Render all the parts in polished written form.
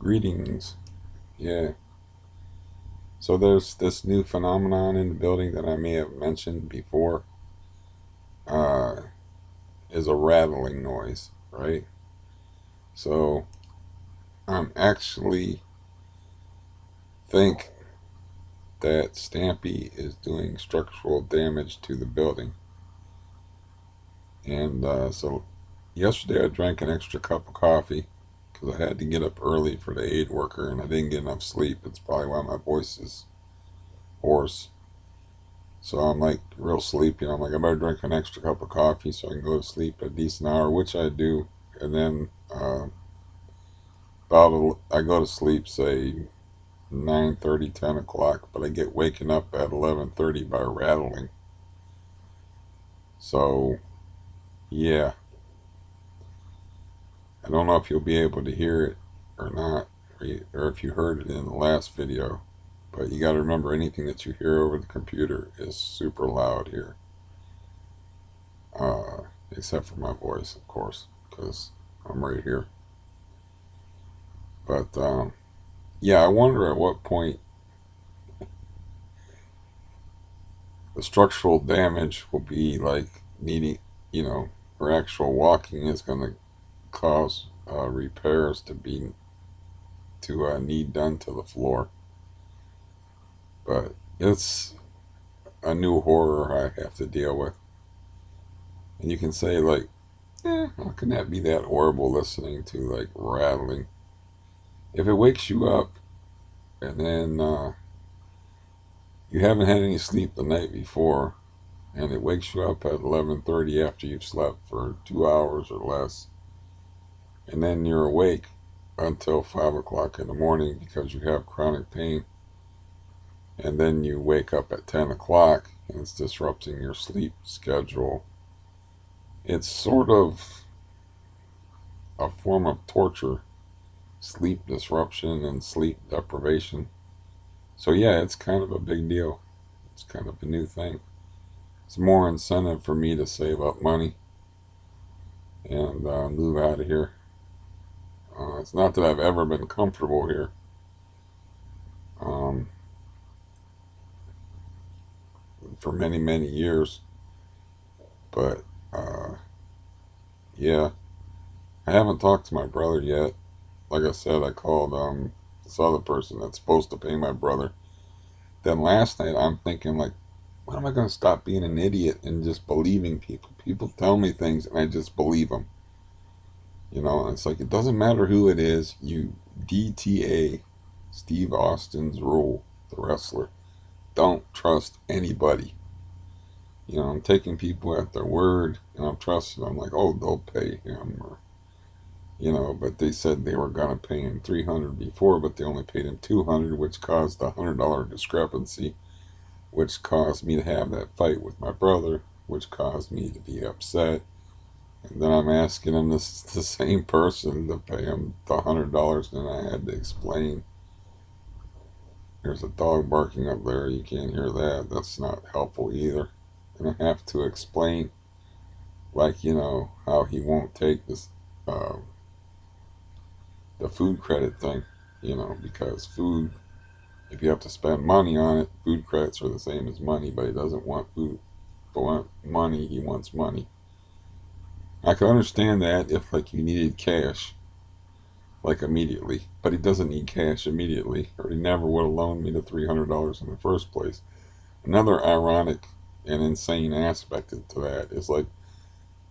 Greetings. Yeah. So there's this new phenomenon in the building that I may have mentioned before. Uh, is a rattling noise, right? So I'm actually think that Stampy is doing structural damage to the building. And so yesterday I drank an extra cup of coffee because I had to get up early for the aid worker and I didn't get enough sleep. It's probably why my voice is hoarse. So I'm like real sleepy. I'm like, I better drink an extra cup of coffee so I can go to sleep a decent hour, which I do. And then I go to sleep, say 9:30, 10 o'clock, but I get waken up at 11:30 by rattling. So yeah, I don't know if you'll be able to hear it or not, or if you heard it in the last video. But you got to remember, anything that you hear over the computer is super loud here. Except for my voice, of course, because I'm right here. But yeah, I wonder at what point the structural damage will be like needing, or actual walking is going to cause repairs to need done to the floor. But it's a new horror I have to deal with. And you can say like, how can that be that horrible listening to like rattling? If it wakes you up and then you haven't had any sleep the night before, and it wakes you up at 11:30 after you've slept for 2 hours or less, and then you're awake until 5 o'clock in the morning because you have chronic pain, and then you wake up at 10 o'clock and it's disrupting your sleep schedule. It's sort of a form of torture, sleep disruption and sleep deprivation. So yeah, it's kind of a big deal. It's kind of a new thing. It's more incentive for me to save up money and move out of here. It's not that I've ever been comfortable here. Um, for many, many years. But, yeah, I haven't talked to my brother yet. Like I said, I called this other person that's supposed to pay my brother. Then last night, I'm thinking, like, when am I going to stop being an idiot and just believing people? People tell me things and I just believe them. And it's like, it doesn't matter who it is. You DTA, Steve Austin's rule, the wrestler. Don't trust anybody. I'm taking people at their word and I'm trusting them like, oh, they'll pay him, or, but they said they were going to pay him 300 before, but they only paid him 200, which caused a $100 discrepancy, which caused me to have that fight with my brother, which caused me to be upset. And then I'm asking him, this is the same person, to pay him the $100, and I had to explain. There's a dog barking up there, you can't hear that. That's not helpful either. And I have to explain, like, how he won't take this, the food credit thing, because food, if you have to spend money on it, food credits are the same as money, but he doesn't want food, for money, he wants money. I can understand that if, like, you needed cash, like, immediately, but he doesn't need cash immediately, or he never would have loaned me the $300 in the first place. Another ironic and insane aspect to that is, like,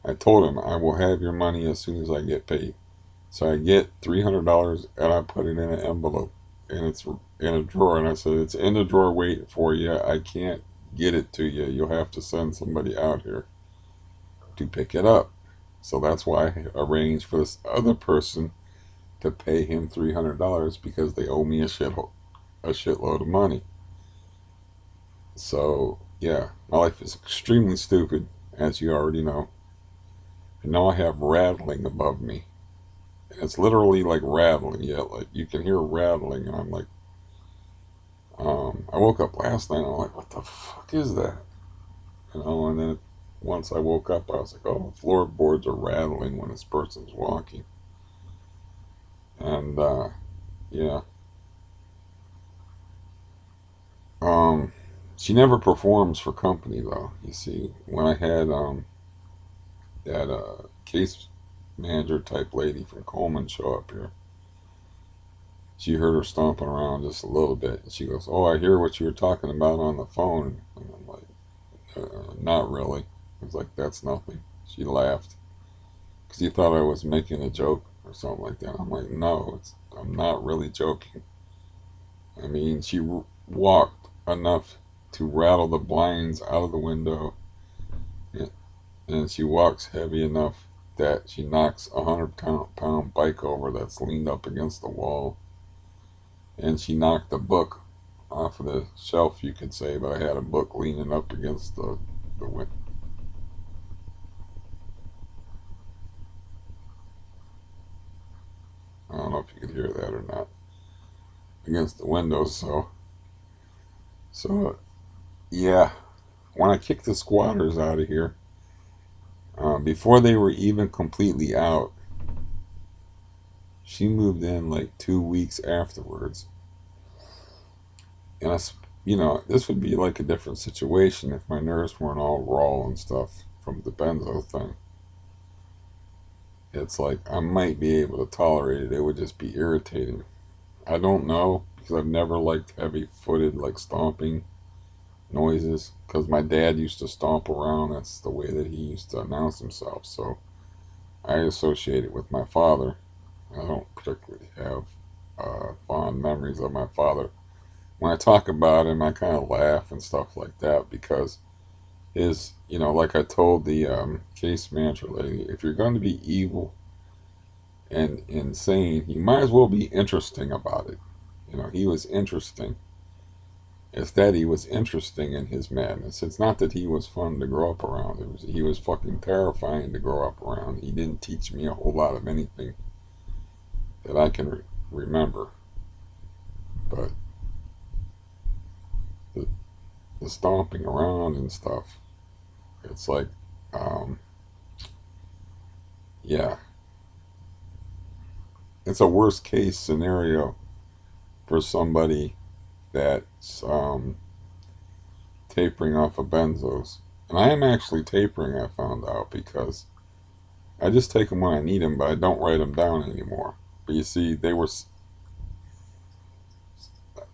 I told him I will have your money as soon as I get paid. So I get $300 and I put it in an envelope and it's in a drawer. And I said, it's in the drawer waiting for you. I can't get it to you. You'll have to send somebody out here to pick it up. So that's why I arranged for this other person to pay him $300 because they owe me a shitload of money. So yeah, my life is extremely stupid, as you already know. And now I have rattling above me. And it's literally like rattling. Yeah, like you can hear rattling, and I'm like, I woke up last night and I'm like, what the fuck is that? And then once I woke up, I was like, oh, floorboards are rattling when this person's walking. And Yeah. Um, she never performs for company though. You see, when I had that case manager type lady from Coleman show up here, she heard her stomping around just a little bit, and she goes, "Oh, I hear what you were talking about on the phone." And I'm like, "Not really." I was like, "That's nothing." She laughed because he thought I was making a joke or something like that. I'm like, "No, I'm not really joking." I mean, she walked enough to rattle the blinds out of the window, and she walks heavy enough that she knocks a 100-pound bike over that's leaned up against the wall, and she knocked a book off of the shelf, you could say, but I had a book leaning up against the window. I don't know if you could hear that or not, against the window. So yeah, when I kicked the squatters out of here, before they were even completely out, she moved in like 2 weeks afterwards. And this would be like a different situation if my nerves weren't all raw and stuff from the benzo thing. It's like I might be able to tolerate it. It would just be irritating. I don't know because I've never liked heavy footed, like stomping noises. Because my dad used to stomp around. That's the way that he used to announce himself. So I associate it with my father. I don't particularly have fond memories of my father. When I talk about him, I kind of laugh and stuff like that because like I told the case manager lady, if you're going to be evil and insane, you might as well be interesting about it. He was interesting. It's that he was interesting in his madness. It's not that he was fun to grow up around. He was fucking terrifying to grow up around. He didn't teach me a whole lot of anything that I can remember. But the, the stomping around and stuff, it's like, um, yeah, it's a worst case scenario for somebody that's tapering off of benzos. And I am actually tapering, I found out, because I just take them when I need them, but I don't write them down anymore. But you see,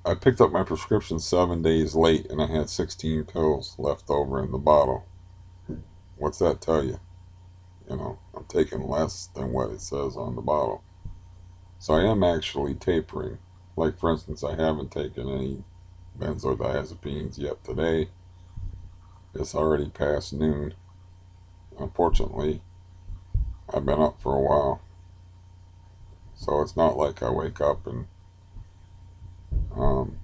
I picked up my prescription 7 days late and I had 16 pills left over in the bottle. What's that tell you? I'm taking less than what it says on the bottle. So I am actually tapering. Like, for instance, I haven't taken any benzodiazepines yet today. It's already past noon. Unfortunately, I've been up for a while. So it's not like I wake up and um,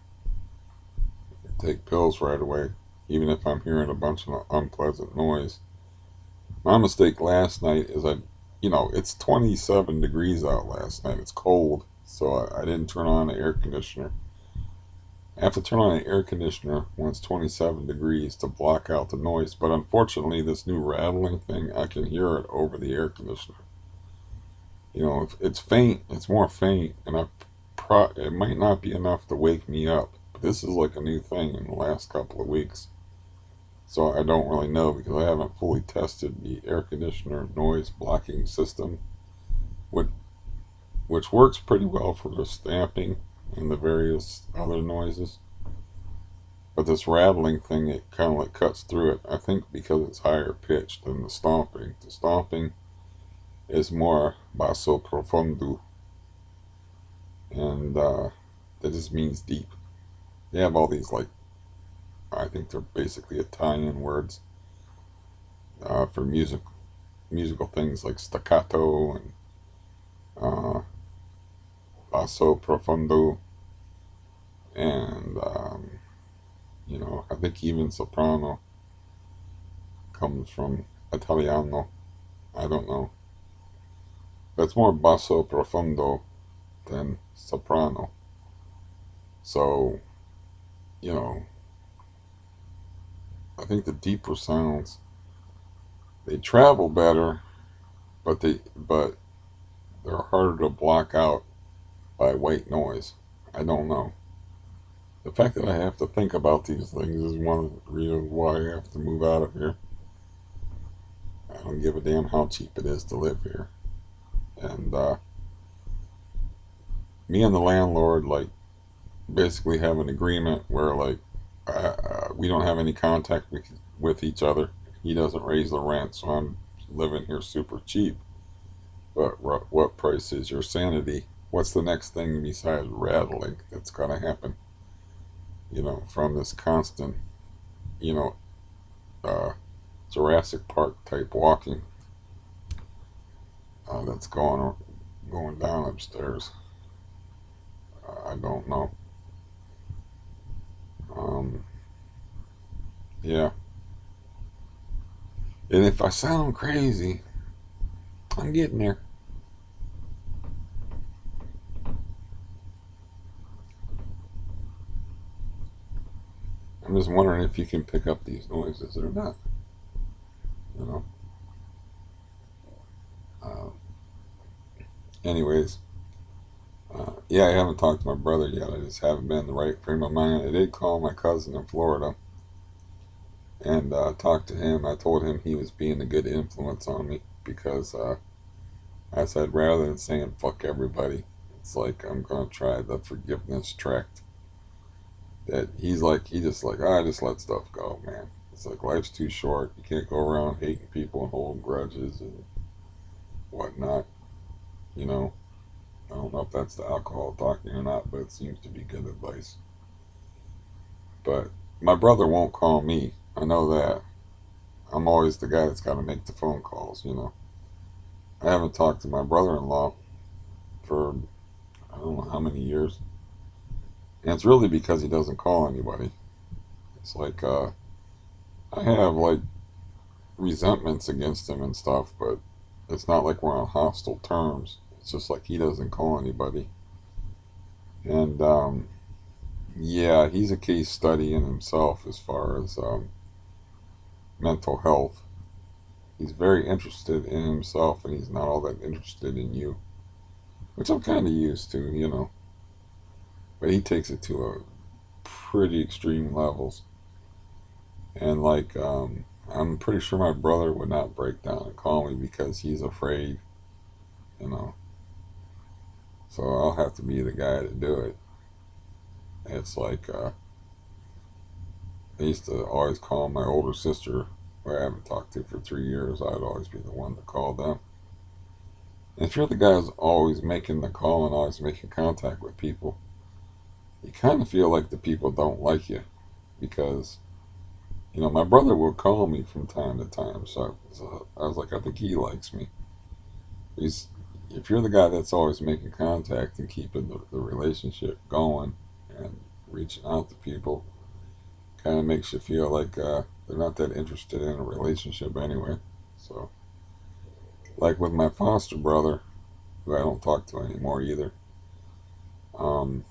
take pills right away, even if I'm hearing a bunch of unpleasant noise. My mistake last night is it's 27 degrees out last night. It's cold, so I didn't turn on the air conditioner. I have to turn on the air conditioner when it's 27 degrees to block out the noise, but unfortunately, this new rattling thing, I can hear it over the air conditioner. If it's faint, it's more faint, and it might not be enough to wake me up. But this is like a new thing in the last couple of weeks. So I don't really know because I haven't fully tested the air conditioner noise blocking system, which, which works pretty well for the stamping and the various other noises. But this rattling thing, it kind of like cuts through it. I think because it's higher pitched than the stomping. The stomping is more basso profundo, and that just means deep. They have all these like I think they're basically Italian words for musical things like staccato and uh, basso profundo, and I think even soprano comes from Italiano. I don't know. But it's more basso profundo than soprano. So you know, I think the deeper sounds they travel better, but they're harder to block out by white noise. I don't know. The fact that I have to think about these things is one of the reasons why I have to move out of here. I don't give a damn how cheap it is to live here. And me and the landlord, like, basically have an agreement where, like, we don't have any contact with each other. He doesn't raise the rent, so I'm living here super cheap. But what price is your sanity? What's the next thing besides rattling that's going to happen? From this constant, you know, uh, Jurassic Park type walking that's going down upstairs. I don't know. Um, yeah. And if I sound crazy, I'm getting there. I'm just wondering if you can pick up these noises or not. You know. Uh, anyways, yeah, I haven't talked to my brother yet. I just haven't been in the right frame of mind. I did call my cousin in Florida and talked to him. I told him he was being a good influence on me because I said rather than saying fuck everybody, it's like I'm gonna try the forgiveness tract. That he just like I just let stuff go, man. It's like life's too short. You can't go around hating people and holding grudges and whatnot. You know, I don't know if that's the alcohol talking or not, but it seems to be good advice. But my brother won't call me. I know that. I'm always the guy that's got to make the phone calls. I haven't talked to my brother-in-law for I don't know how many years, and it's really because he doesn't call anybody. It's like I have like resentments against him and stuff, but it's not like we're on hostile terms. It's just like he doesn't call anybody, and yeah, he's a case study in himself as far as mental health. He's very interested in himself, and he's not all that interested in you, which I'm kind of used to. But he takes it to a pretty extreme levels, and like I'm pretty sure my brother would not break down and call me because he's afraid, you know. So I'll have to be the guy to do it. It's like I used to always call my older sister, who I haven't talked to for 3 years. I'd always be the one to call them. And if you're the guy who's always making the call and always making contact with people, you kind of feel like the people don't like you because my brother will call me from time to time. So I was like, I think he likes me. He's If you're the guy that's always making contact and keeping the relationship going and reaching out to people, kind of makes you feel like they're not that interested in a relationship anyway. So, like with my foster brother, who I don't talk to anymore either, um,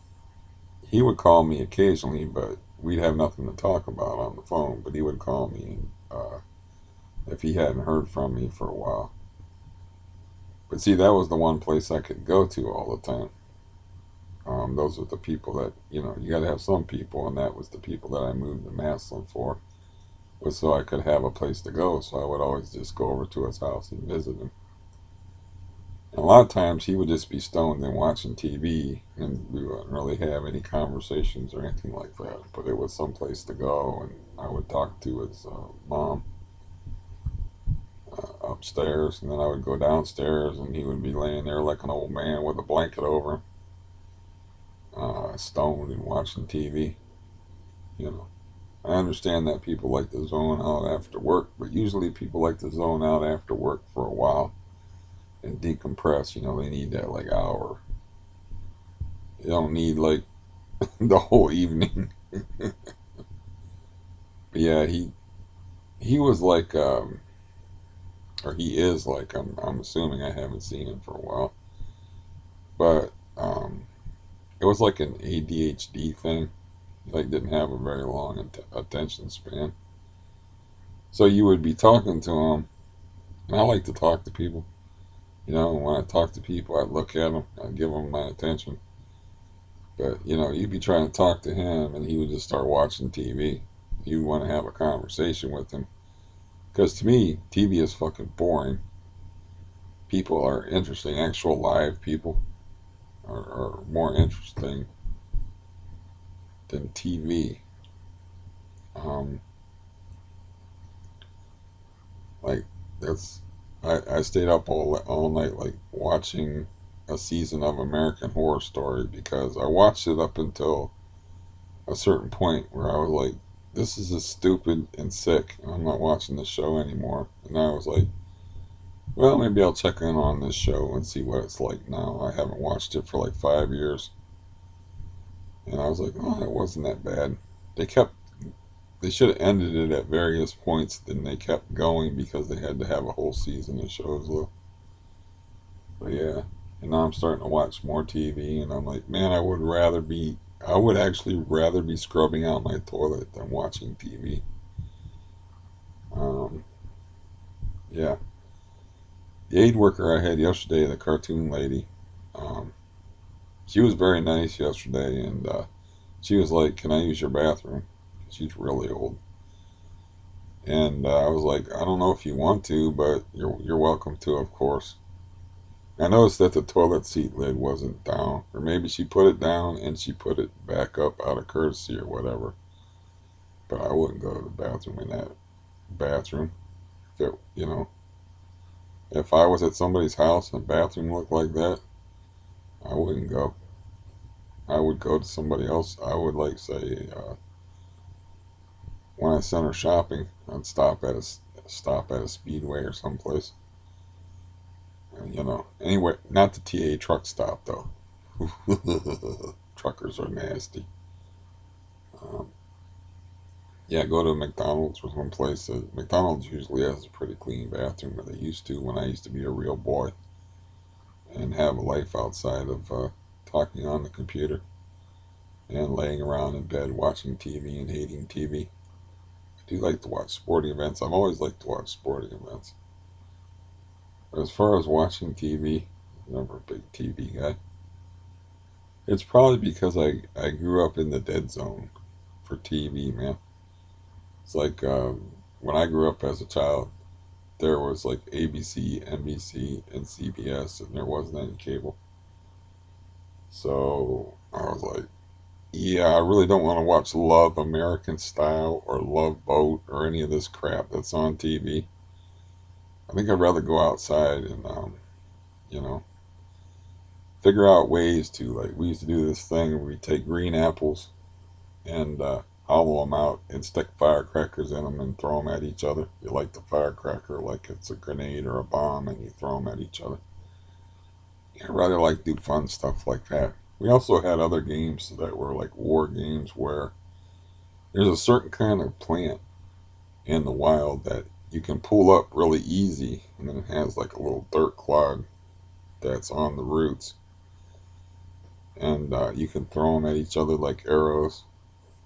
he would call me occasionally, but we'd have nothing to talk about on the phone. But he would call me if he hadn't heard from me for a while. But see, that was the one place I could go to all the time. Those are the people that you got to have some people, and that was the people that I moved to Maslin for, was so I could have a place to go. So I would always just go over to his house and visit him. And a lot of times he would just be stoned and watching TV, and we wouldn't really have any conversations or anything like that. But it was some place to go, and I would talk to his mom upstairs, and then I would go downstairs, and he would be laying there like an old man with a blanket over, stoned and watching TV. You know, I understand that people like to zone out after work, but usually people like to zone out after work for a while and decompress. They need that like hour. They don't need like the whole evening. But yeah, he was like, or he is like, I'm assuming, I haven't seen him for a while, but it was like an ADHD thing. He like didn't have a very long attention span. So you would be talking to him, and I like to talk to people. When I talk to people, I look at them, I give them my attention. But you'd be trying to talk to him, and he would just start watching TV. You want to have a conversation with him, because to me, TV is fucking boring. People are interesting. Actual live people are more interesting than TV. Um, like that's I stayed up all night like watching a season of American Horror Story because I watched it up until a certain point where I was like, this is just stupid and sick. I'm not watching this show anymore. And I was like, well, maybe I'll check in on this show and see what it's like now. I haven't watched it for like 5 years. And I was like, oh, it wasn't that bad. They kept, they should have ended it at various points, then they kept going because they had to have a whole season of shows. But yeah, and now I'm starting to watch more TV, and I'm like, man, I would actually rather be scrubbing out my toilet than watching TV. Um, yeah, the aid worker I had yesterday, the cartoon lady, um, she was very nice yesterday, and she was like, "Can I use your bathroom?" She's really old, and I was like, "I don't know if you want to, but you're welcome to, of course." I noticed that the toilet seat lid wasn't down, or maybe she put it down and she put it back up out of courtesy or whatever. But I wouldn't go to the bathroom in that bathroom. If it, if I was at somebody's house and the bathroom looked like that, I wouldn't go. I would go to somebody else. I would like say when I sent her shopping, I'd stop at a speedway or someplace. And, anyway, not the TA truck stop though. Truckers are nasty. Um, Yeah, go to McDonald's or someplace. McDonald's usually has a pretty clean bathroom, or they used to when I used to be a real boy and have a life outside of talking on the computer and laying around in bed watching TV and hating TV. I do like to watch sporting events. I've always liked to watch sporting events. But as far as watching TV, I'm never a big TV guy. It's probably because I grew up in the dead zone for TV, man. It's like when I grew up as a child, there was like ABC, NBC, and CBS, and there wasn't any cable. So I was like, yeah, I really don't want to watch Love American Style or Love Boat or any of this crap that's on TV. I think I'd rather go outside and, you know, figure out ways to, like, we used to do this thing where we take green apples and hollow them out and stick firecrackers in them and throw them at each other. You light the firecracker like it's a grenade or a bomb and you throw them at each other. I rather like do fun stuff like that. We also had other games that were like war games where there's a certain kind of plant in the wild that you can pull up really easy, and then it has like a little dirt clod that's on the roots, and you can throw them at each other like arrows.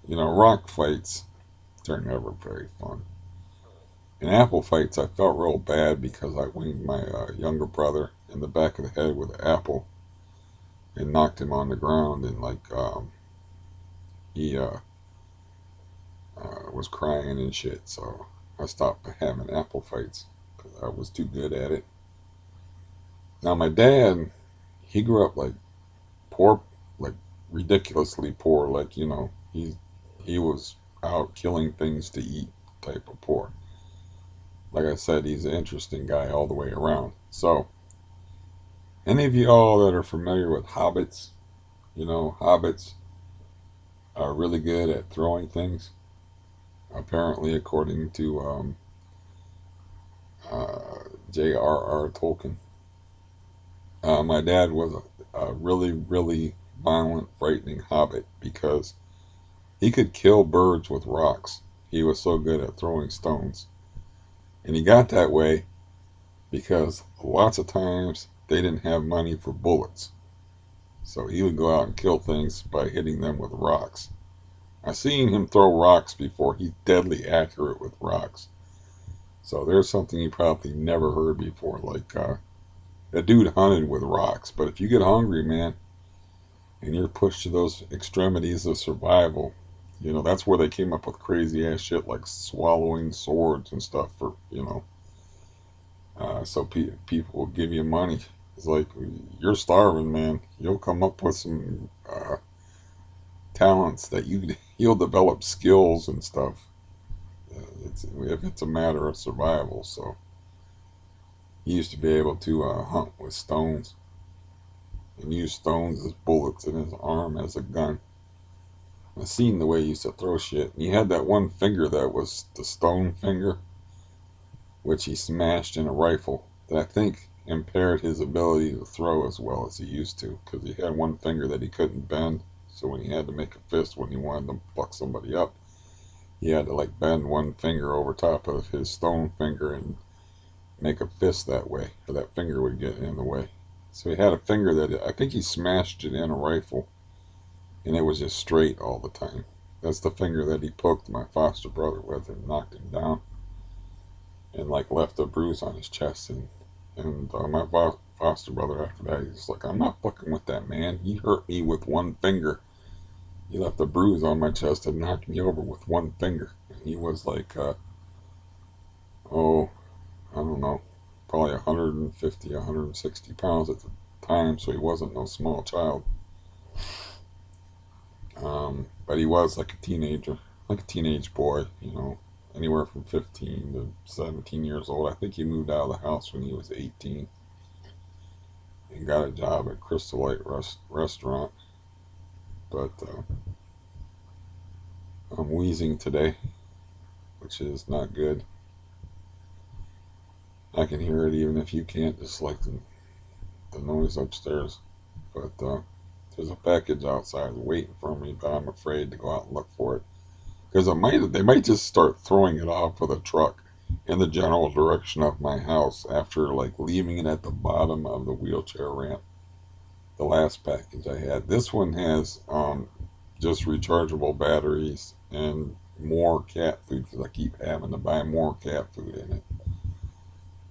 Rock fights, they're never very fun. In apple fights, I felt real bad because I winged my younger brother in the back of the head with an apple and knocked him on the ground, and like he was crying and shit. So I stopped having apple fights because I was too good at it. Now my dad, he grew up like poor, like ridiculously poor. Like he was out killing things to eat type of poor. Like I said, he's an interesting guy all the way around. So any of y'all that are familiar with hobbits, hobbits are really good at throwing things. Apparently, according to J.R.R. Tolkien. My dad was a really, really violent, frightening hobbit because he could kill birds with rocks. He was so good at throwing stones. And he got that way because lots of times they didn't have money for bullets. So he would go out and kill things by hitting them with rocks. I've seen him throw rocks before. He's deadly accurate with rocks. So there's something you probably never heard before. Like, a dude hunted with rocks. But if you get hungry, man, and you're pushed to those extremities of survival. You know, that's where they came up with crazy ass shit like swallowing swords and stuff for, so people will give you money. It's like, you're starving, man. You'll come up with some talents that you'll develop skills and stuff. If it's a matter of survival. So he used to be able to hunt with stones and use stones as bullets in his arm as a gun. I seen the way he used to throw shit. And he had that one finger that was the stone finger, which he smashed in a rifle, that I think impaired his ability to throw as well as he used to, because he had one finger that he couldn't bend. So when he had to make a fist when he wanted to fuck somebody up, he had to like bend one finger over top of his stone finger and make a fist that way, or that finger would get in the way. So he had a finger that I think he smashed it in a rifle, and it was just straight all the time. That's the finger that he poked my foster brother with and knocked him down, and like left a bruise on his chest. And my foster brother after that, he's like, I'm not fucking with that man. He hurt me with one finger. He left a bruise on my chest and knocked me over with one finger. And he was like, oh, I don't know, probably 150, 160 pounds at the time, so he wasn't no small child. But he was like a teenager, like a teenage boy, anywhere from 15 to 17 years old. I think he moved out of the house when he was 18 and got a job at Crystal Light Restaurant. But I'm wheezing today, which is not good. I can hear it even if you can't, just like the noise upstairs. But there's a package outside waiting for me, but I'm afraid to go out and look for it, because they might just start throwing it off with a truck in the general direction of my house after like leaving it at the bottom of the wheelchair ramp. The last package I had. This one has just rechargeable batteries and more cat food, because I keep having to buy more cat food in it.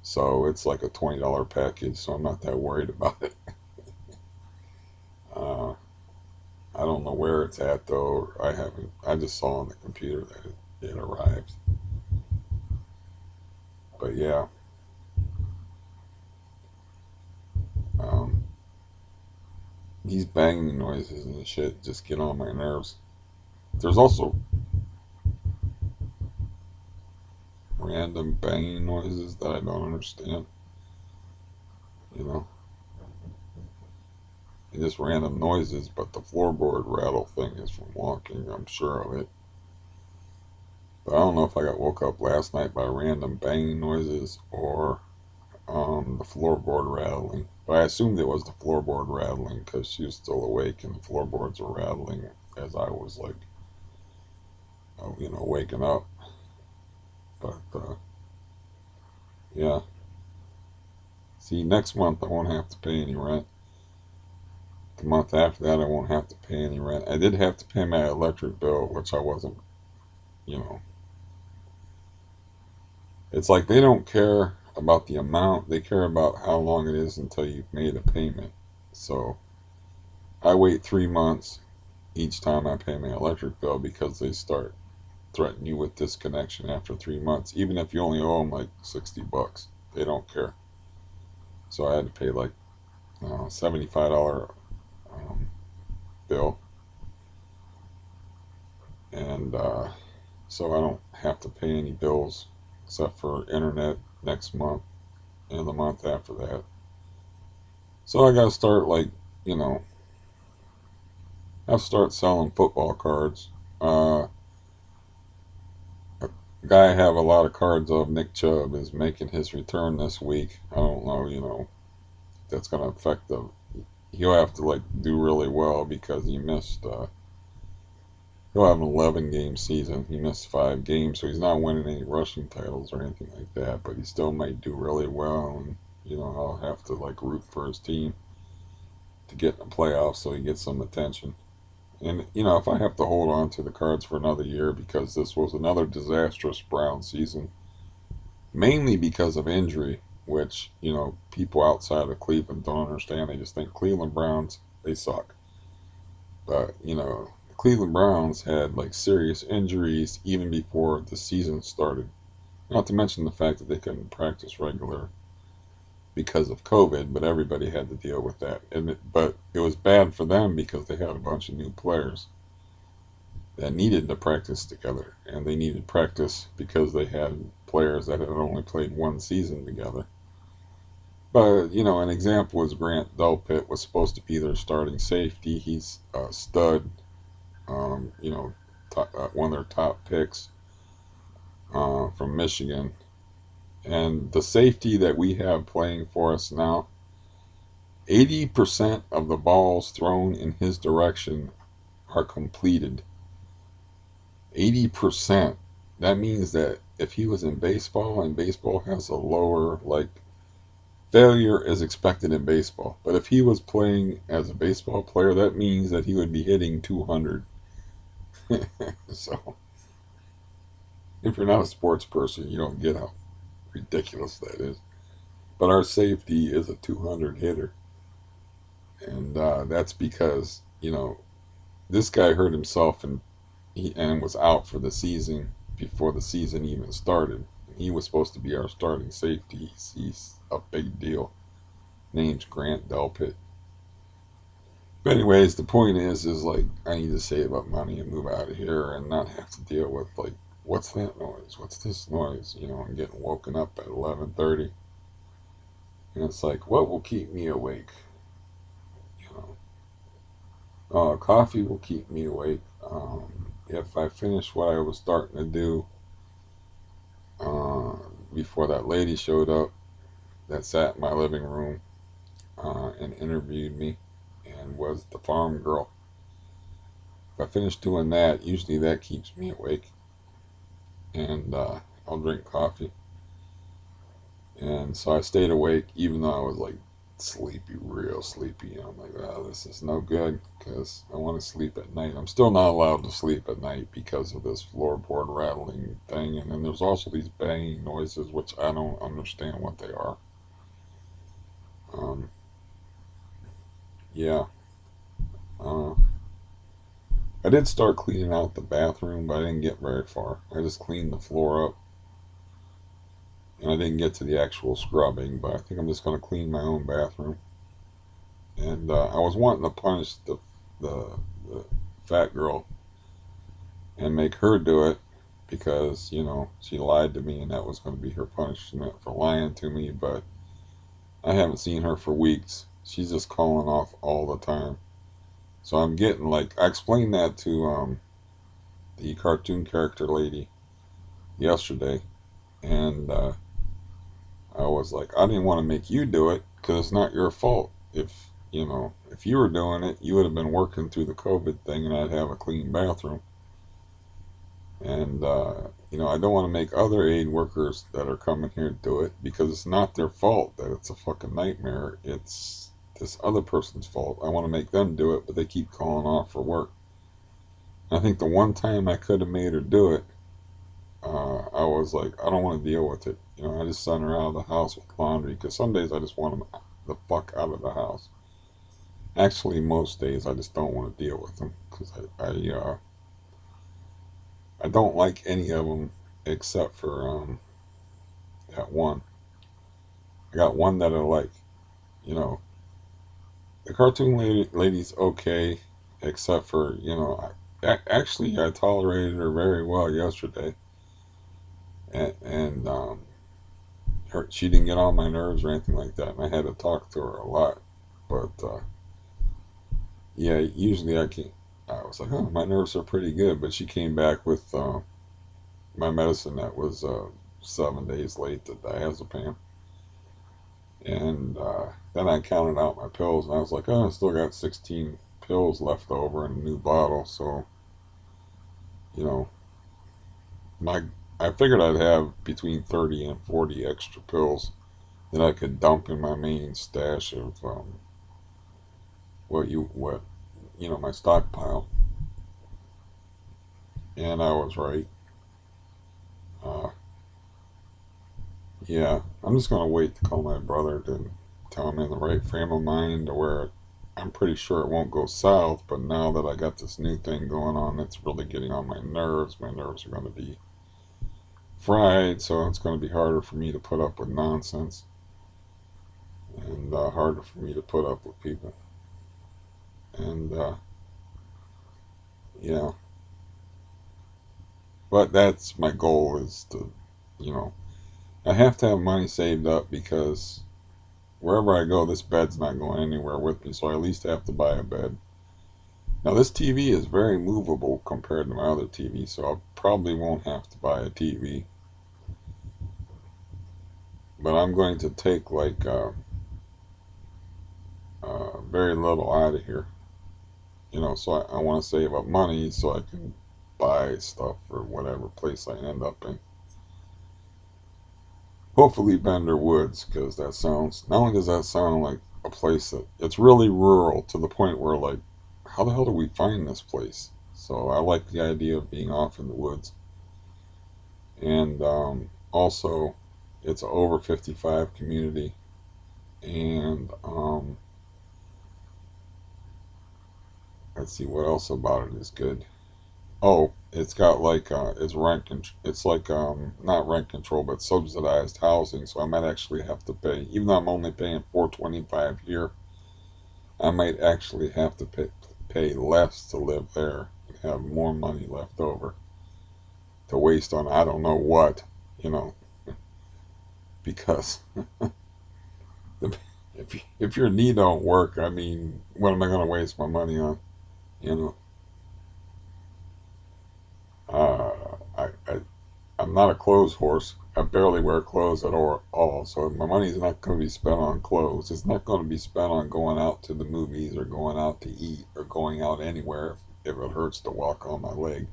So it's like a $20 package, so I'm not that worried about it. Uh, I don't know where it's at though. I haven't. I just saw on the computer that it arrived. But yeah, um, these banging noises and shit just get on my nerves. There's also random banging noises that I don't understand. You know, and just random noises. But the floorboard rattle thing is from walking. I'm sure of it. But I don't know if I got woke up last night by random banging noises or the floorboard rattling. But I assumed it was the floorboard rattling because she was still awake and the floorboards were rattling as I was like, waking up. But yeah. See, next month I won't have to pay any rent. The month after that I won't have to pay any rent. I did have to pay my electric bill, which I wasn't, you know. It's like they don't care about the amount, they care about how long it is until you've made a payment. So I wait 3 months each time I pay my electric bill, because they start threatening you with disconnection after 3 months, even if you only owe them like $60. They don't care. So I had to pay like $75 bill, and so I don't have to pay any bills except for internet next month and the month after that. So I gotta start like, you know, I have to start selling football cards. A guy I have a lot of cards of, Nick Chubb, is making his return this week. I don't know, if that's gonna affect the. He'll have to like do really well because he missed. He'll have an 11 game season. He missed 5 games, so he's not winning any rushing titles or anything like that. But he still might do really well, and I'll have to like root for his team to get in the playoffs so he gets some attention. And if I have to hold on to the cards for another year, because this was another disastrous Brown season, mainly because of injury, which people outside of Cleveland don't understand. They just think Cleveland Browns, they suck. But, the Cleveland Browns had like serious injuries even before the season started. Not to mention the fact that they couldn't practice regular because of COVID, but everybody had to deal with that. But it was bad for them because they had a bunch of new players that needed to practice together, and they needed practice because they had players that had only played one season together. But an example is Grant Delpit was supposed to be their starting safety. He's a stud, one of their top picks from Michigan. And the safety that we have playing for us now, 80% of the balls thrown in his direction are completed. 80%. That means that if he was in baseball, and baseball has a lower, like, failure is expected in baseball. But if he was playing as a baseball player, that means that he would be hitting 200. So, if you're not a sports person, you don't get how ridiculous that is. But our safety is a 200 hitter. And that's because, this guy hurt himself and was out for the season before the season even started. He was supposed to be our starting safety. He's a big deal. Name's Grant Delpit. But anyways, the point is like I need to save up money and move out of here and not have to deal with like what's that noise? What's this noise? I'm getting woken up at 11:30, and it's like what will keep me awake? You Coffee will keep me awake. If I finish what I was starting to do uh, before that lady showed up that sat in my living room and interviewed me and was the farm girl. If I finish doing that, usually that keeps me awake, and I'll drink coffee. And so I stayed awake even though I was like sleepy, real sleepy. And I'm like, oh, this is no good because I want to sleep at night. I'm still not allowed to sleep at night because of this floorboard rattling thing. And then there's also these banging noises, which I don't understand what they are. Um, yeah. Uh, I did start cleaning out the bathroom, but I didn't get very far. I just cleaned the floor up, and I didn't get to the actual scrubbing. But I think I'm just going to clean my own bathroom. And I was wanting to punish the fat girl and make her do it because she lied to me, and that was going to be her punishment for lying to me. But I haven't seen her for weeks. She's just calling off all the time. So I'm getting like I explained that to the cartoon character lady yesterday, and I was like, I didn't want to make you do it because it's not your fault. If you were doing it, you would have been working through the COVID thing, and I'd have a clean bathroom. And I don't want to make other aid workers that are coming here do it because it's not their fault that it's a fucking nightmare. It's this other person's fault. I want to make them do it, but they keep calling off for work. And I think the one time I could have made her do it, I was like, I don't want to deal with it. I just sent her out of the house with laundry because some days I just want them the fuck out of the house. Actually, most days I just don't want to deal with them because I don't like any of them except for that one. I got one that I like. You know, the cartoon lady's okay, except for actually I tolerated her very well yesterday, and she didn't get on my nerves or anything like that, and I had to talk to her a lot. But yeah, usually I can't. I was like, oh, my nerves are pretty good, but she came back with my medicine that was 7 days late, the diazepam. And then I counted out my pills, and I was like, oh, I still got 16 pills left over in a new bottle. So, you know, my I figured I'd have between 30 and 40 extra pills that I could dump in my main stash of what my stockpile. And I was right. Uh, yeah, I'm just gonna wait to call my brother to tell him in the right frame of mind to where I'm pretty sure it won't go south, but now that I got this new thing going on, it's really getting on my nerves. My nerves are going to be fried, so it's going to be harder for me to put up with nonsense and harder for me to put up with people. And yeah, but that's my goal is to, you know, I have to have money saved up because wherever I go, this bed's not going anywhere with me, so I at least have to buy a bed. Now, this TV is very movable compared to my other TV, so I probably won't have to buy a TV. But I'm going to take like very little out of here, you know, so I want to save up money so I can buy stuff for whatever place I end up in. Hopefully Bender Woods, because that sounds, not only does that sound like a place that, it's really rural to the point where like, how the hell do we find this place? So I like the idea of being off in the woods. And also, it's an over 55 community. And let's see what else about it is good. Oh, it's got like it's it's like not rent control but subsidized housing, so I might actually have to pay, even though I'm only paying 425 here, I might actually have to pay less to live there and have more money left over to waste on I don't know what, you know, because if your knee don't work, I mean, what am I going to waste my money on? You know, I I'm not a clothes horse. I barely wear clothes at all, so my money's not going to be spent on clothes. It's not going to be spent on going out to the movies or going out to eat or going out anywhere if it hurts to walk on my leg.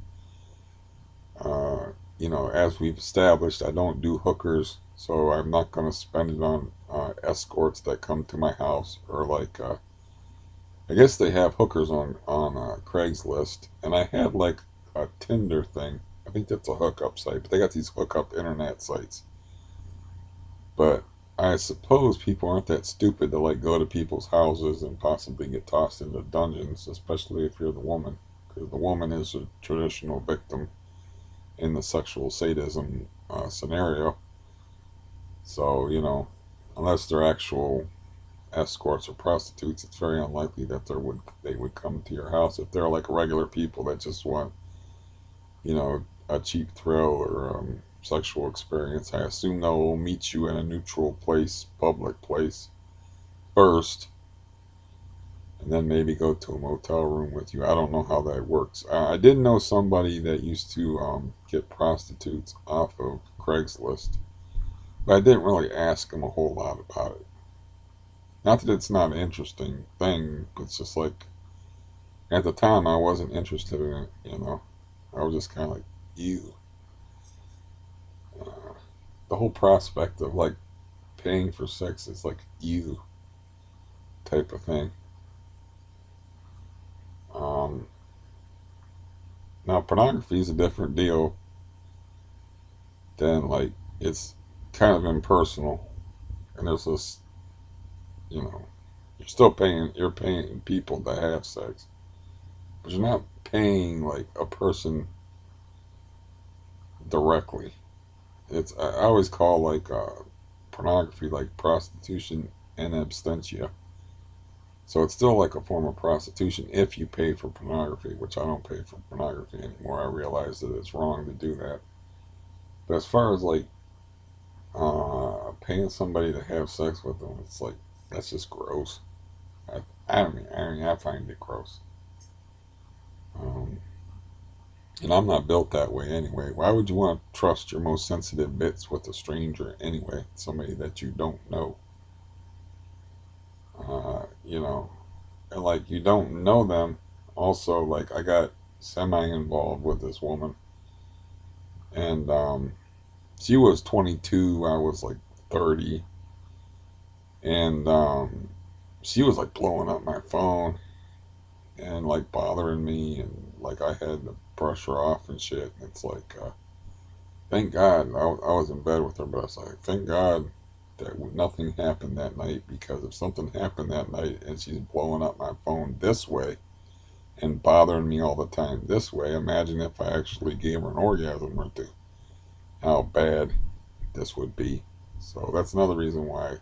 You know, as we've established, I don't do hookers, so I'm not going to spend it on escorts that come to my house or like I guess they have hookers on Craigslist, and I had like a Tinder thing. I think that's a hookup site, but they got these hookup internet sites. But I suppose people aren't that stupid to like go to people's houses and possibly get tossed into dungeons, especially if you're the woman, because the woman is a traditional victim in the sexual sadism scenario. So you know, unless they're actual escorts or prostitutes, it's very unlikely that they would come to your house if they're like regular people that just want, you know, a cheap thrill or sexual experience. I assume they'll meet you in a neutral place, public place first, and then maybe go to a motel room with you. I don't know how that works. I did know somebody that used to get prostitutes off of Craigslist, but I didn't really ask him a whole lot about it. Not that it's not an interesting thing, but it's just like at the time I wasn't interested in it, you know. I was just kind of like, ew. Uh, the whole prospect of like paying for sex is like ew type of thing. Um, Now pornography is a different deal than like it's kind of impersonal, and there's this, you know, you're paying people to have sex, but you're not paying like a person directly. It's I always call like pornography like prostitution in absentia. So it's still like a form of prostitution if you pay for pornography, which I don't pay for pornography anymore. I realize that it's wrong to do that. But as far as like paying somebody to have sex with them, it's like that's just gross. I find it gross. Um, and I'm not built that way anyway. Why would you want to trust your most sensitive bits with a stranger anyway? Somebody that you don't know. You know, and like you don't know them. Also, like I got semi involved with this woman, and she was 22, I was like 30, and she was like blowing up my phone and like bothering me, and like I had to brush her off and shit. And it's like, thank God I was in bed with her, but I was like, thank God. that nothing happened that night, because if something happened that night and she's blowing up my phone this way and bothering me all the time this way, imagine if I actually gave her an orgasm or two. How bad this would be. So that's another reason why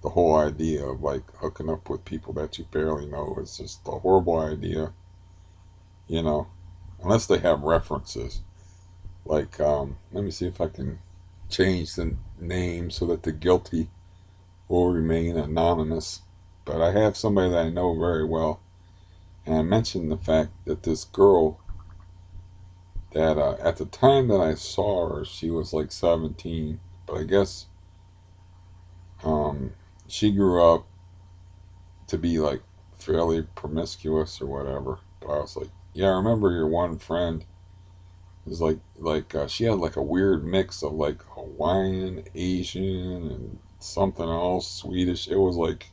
the whole idea of like hooking up with people that you barely know is just a horrible idea, you know, unless they have references. Like, let me see if I can change the name so that the guilty will remain anonymous. But I have somebody that I know very well, and I mentioned the fact that this girl, that at the time that I saw her, she was like 17, but I guess um, she grew up to be like fairly promiscuous or whatever. But I was like, yeah, I remember your one friend. It was she had like a weird mix of like Hawaiian, Asian, and something else, Swedish. It was like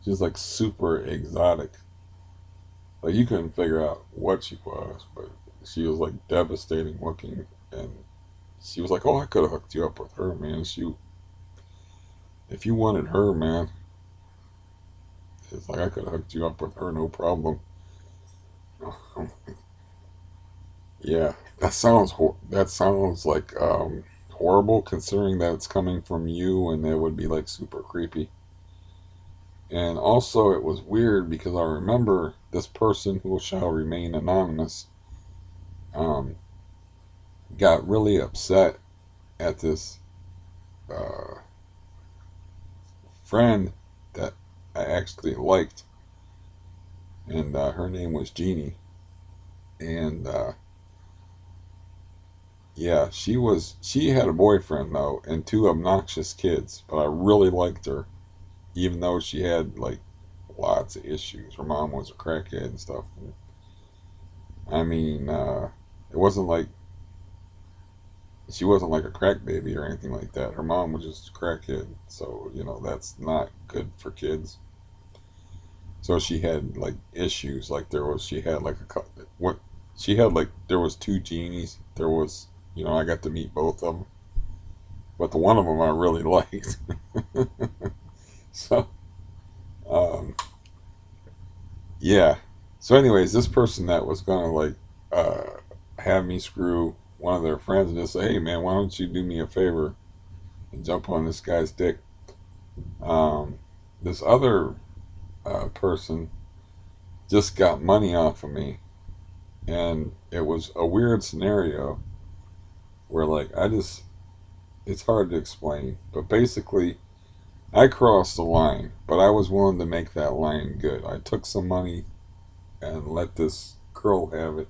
just like super exotic. Like you couldn't figure out what she was, but she was like devastating looking, and she was like, "Oh, I could have hooked you up with her, man. If you wanted her, man, it's like I could have hooked you up with her, no problem." Yeah, that sounds like horrible, considering that it's coming from you, and it would be like super creepy. And also, it was weird because I remember this person who shall remain anonymous um, got really upset at this uh, friend that I actually liked, and her name was Jeannie. And yeah, she had a boyfriend though, and two obnoxious kids. But I really liked her, even though she had like lots of issues. Her mom was a crackhead and stuff. And, I mean, it wasn't like she wasn't like a crack baby or anything like that. Her mom was just a crackhead, so that's not good for kids. So she had like issues. Like she had like what she had like there was two genies. There was I got to meet both of them, but the one of them I really liked. So um, yeah. So anyways, this person that was gonna like uh, have me screw one of their friends and just say, "Hey man, why don't you do me a favor and jump on this guy's dick?" Um, this other person just got money off of me, and it was a weird scenario where like it's hard to explain, but basically I crossed the line, but I was willing to make that line good. I took some money and let this girl have it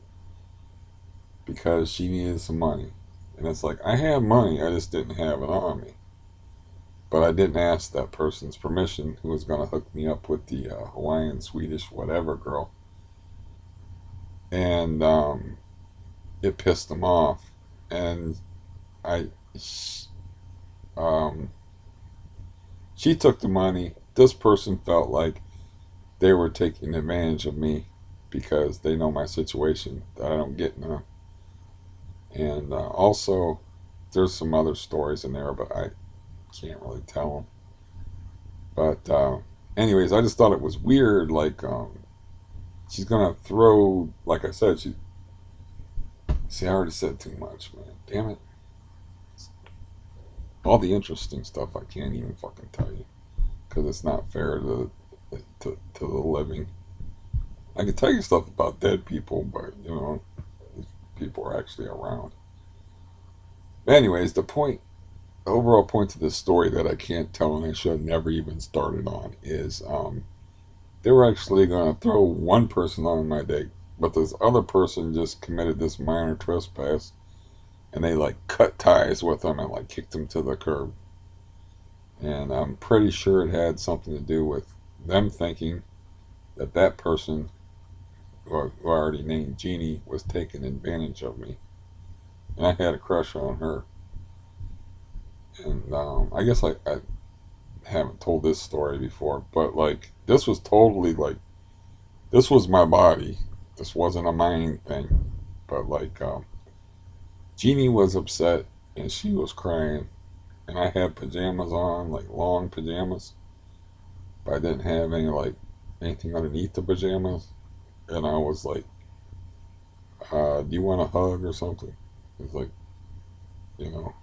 because she needed some money. And it's like, I have money, I just didn't have it on me. But I didn't ask that person's permission who was going to hook me up with the Hawaiian, Swedish, whatever girl. And it pissed them off. And I, um, she took the money. This person felt like they were taking advantage of me because they know my situation that I don't get none. And also, there's some other stories in there, but I can't really tell them. But anyways, I just thought it was weird. Like she's gonna throw, like I said, she. See, I already said too much, man. Damn it! All the interesting stuff I can't even fucking tell you because it's not fair to the living. I can tell you stuff about dead people, but these people are actually around. Anyways, the overall point to this story that I can't tell and I should have never even started on is they were actually going to throw one person on my dick, but this other person just committed this minor trespass, and they like cut ties with him and like kicked him to the curb. And I'm pretty sure it had something to do with them thinking that that person, who I already named Jeannie, was taking advantage of me, and I had a crush on her. And I guess I haven't told this story before, but like this was totally like this was my body. This wasn't a mind thing. But like Jeannie was upset and she was crying, and I had pajamas on, like long pajamas, but I didn't have any like anything underneath the pajamas. And I was like, "Do you want a hug or something?" It's like, you know,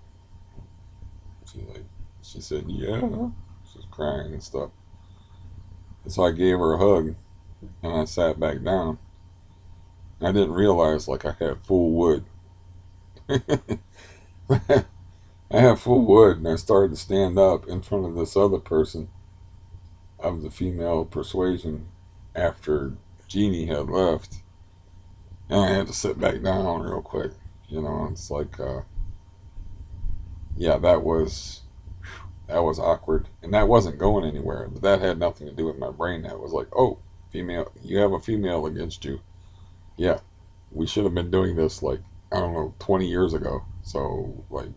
she like she said, "Yeah." She's crying and stuff. And so I gave her a hug, and I sat back down. I didn't realize like I had full wood. I had full wood, and I started to stand up in front of this other person of the female persuasion after Jeannie had left, and I had to sit back down real quick. You know, it's like, yeah, that was awkward, and that wasn't going anywhere. But that had nothing to do with my brain. That was like, oh, female, you have a female against you. Yeah, we should have been doing this like I don't know 20 years ago. So like,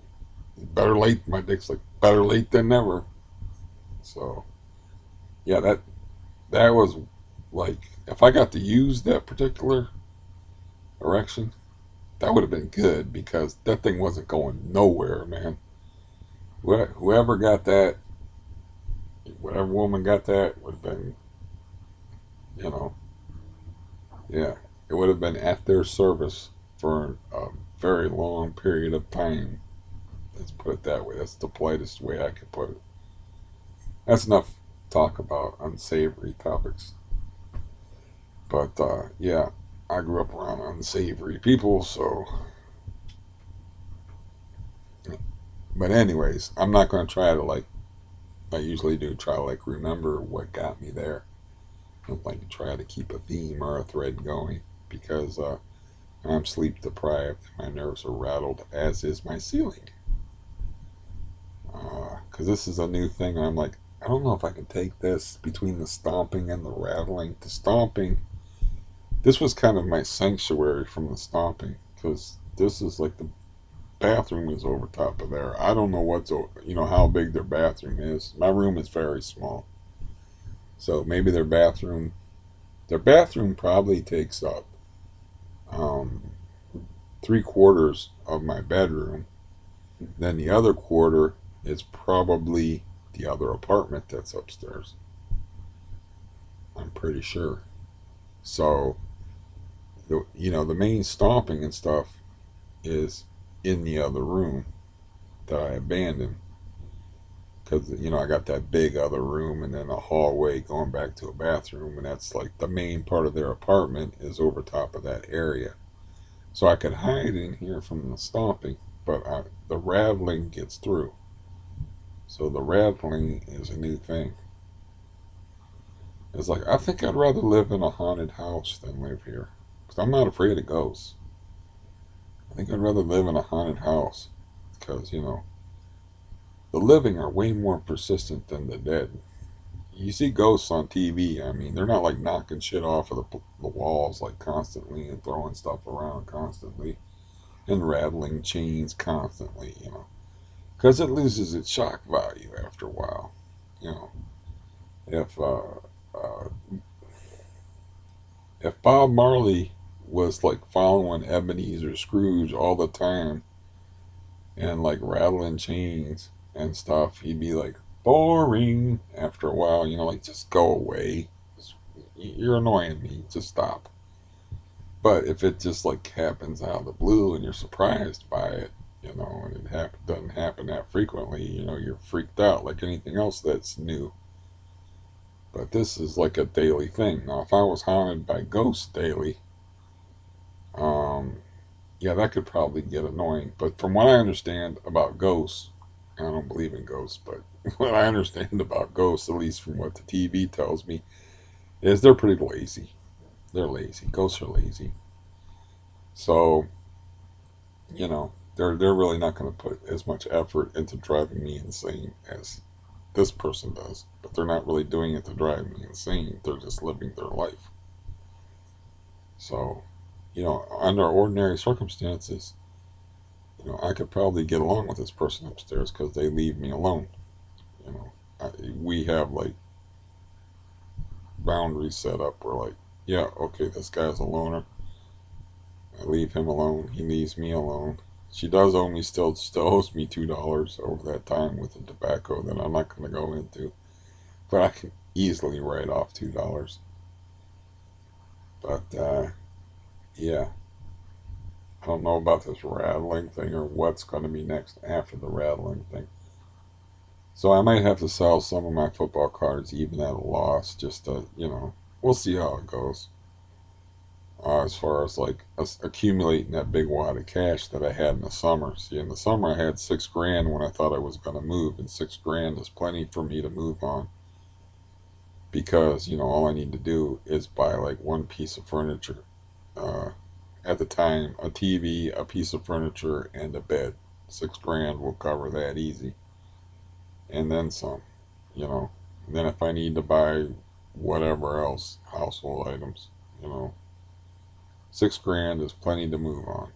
better late. My dick's like better late than never. So yeah, that was like if I got to use that particular erection, that would have been good because that thing wasn't going nowhere, man. Whoever got that, whatever woman got that, would have been, you know, yeah, it would have been at their service for a very long period of time. Let's put it that way. That's the politest way I could put it. That's enough talk about unsavory topics. But yeah, I grew up around unsavory people, so. But anyways, I'm not going to try to like I usually do. Try to like remember what got me there. I like try to keep a theme or a thread going because I'm sleep deprived. My nerves are rattled, as is my ceiling. Because this is a new thing. I'm like, I don't know if I can take this between the stomping and the rattling. The stomping, this was kind of my sanctuary from the stomping because this is like the bathroom is over top of there. I don't know how big their bathroom is. My room is very small, so maybe their bathroom probably takes up um, 3/4 of my bedroom. Then the other quarter is probably the other apartment that's upstairs. I'm pretty sure. So the main stomping and stuff is in the other room that I abandoned because I got that big other room and then a hallway going back to a bathroom, and that's like the main part of their apartment is over top of that area. So I could hide in here from the stomping, but the rattling gets through. So the rattling is a new thing. It's like I think I'd rather live in a haunted house than live here because I'm not afraid of ghosts. I think I'd rather live in a haunted house because the living are way more persistent than the dead. You see ghosts on TV. I mean, they're not like knocking shit off of the walls like constantly and throwing stuff around constantly and rattling chains constantly, because it loses its shock value after a while. You know, if uh, if Bob Marley was like following Ebenezer Scrooge all the time and like rattling chains and stuff, he'd be like boring after a while. Like just go away. You're annoying me. Just stop. But if it just like happens out of the blue and you're surprised by it, and doesn't happen that frequently, you're freaked out like anything else that's new. But this is like a daily thing. Now, if I was haunted by ghosts daily, um, yeah, that could probably get annoying. But from what I understand about ghosts, I don't believe in ghosts, but what I understand about ghosts, at least from what the TV tells me, is they're pretty lazy. They're lazy. Ghosts are lazy. So, they're really not going to put as much effort into driving me insane as this person does. But they're not really doing it to drive me insane. They're just living their life. So, under ordinary circumstances, I could probably get along with this person upstairs because they leave me alone. You know, we have like boundaries set up. We're like, yeah, okay, this guy's a loner. I leave him alone. He leaves me alone. She does owe me still owes me $2 over that time with the tobacco that I'm not going to go into, but I can easily write off $2. But yeah, I don't know about this rattling thing or what's going to be next after the rattling thing. So I might have to sell some of my football cards even at a loss, just to, we'll see how it goes. As far as like accumulating that big wad of cash that I had in the summer. See, in the summer I had 6 grand when I thought I was going to move, and 6 grand is plenty for me to move on because all I need to do is buy like one piece of furniture. Uh, at the time, a TV, a piece of furniture, and a bed. 6 grand will cover that easy, and then some. You know, and then if I need to buy whatever else, household items, you know, 6 grand is plenty to move on.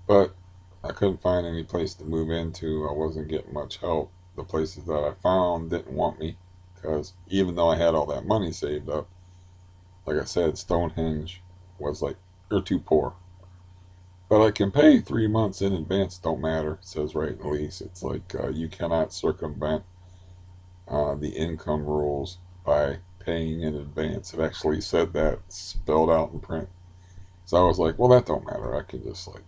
But I couldn't find any place to move into. I wasn't getting much help. The places that I found didn't want me because even though I had all that money saved up, like I said, Stonehenge was like, you're too poor. But I can pay 3 months in advance, don't matter. It says right in the lease. It's like you cannot circumvent the income rules by paying in advance. It actually said that spelled out in print. So I was like, well, that don't matter. I can just like,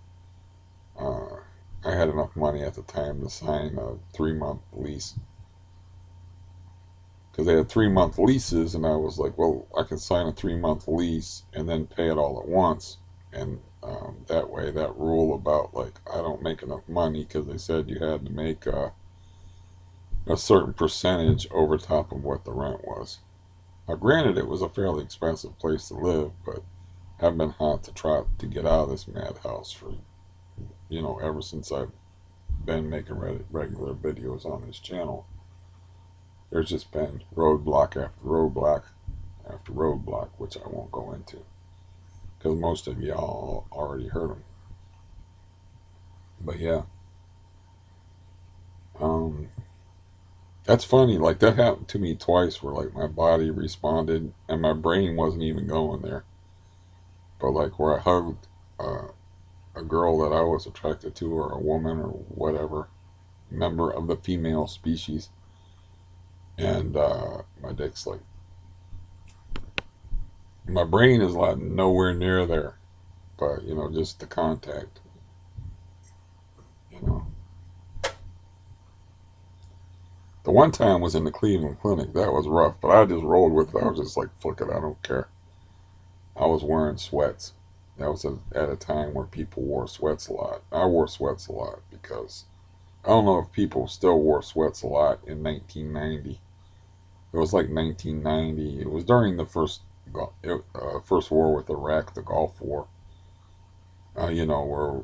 uh, I had enough money at the time to sign a 3 month lease because they had 3 month leases, and I was like, well, I can sign a 3 month lease and then pay it all at once, and that way, that rule about like I don't make enough money because they said you had to make a certain percentage over top of what the rent was. Now, granted, it was a fairly expensive place to live, but I've been hot to try to get out of this madhouse for ever since I've been making regular videos on this channel. There's just been roadblock after roadblock after roadblock, which I won't go into because most of y'all already heard them. But yeah, um, that's funny. Like that happened to me twice, where like my body responded and my brain wasn't even going there. But like where I hugged uh, a girl that I was attracted to, or a woman, or whatever, member of the female species, and my dick's like, my brain is like nowhere near there, but just the contact, you know. The one time was in the Cleveland Clinic. That was rough, but I just rolled with it. I was just like, fuck it, I don't care. I was wearing sweats. That was at a time where people wore sweats a lot. I wore sweats a lot because I don't know if people still wore sweats a lot in 1990. It was like 1990. It was during the first war with Iraq, the Gulf War. Where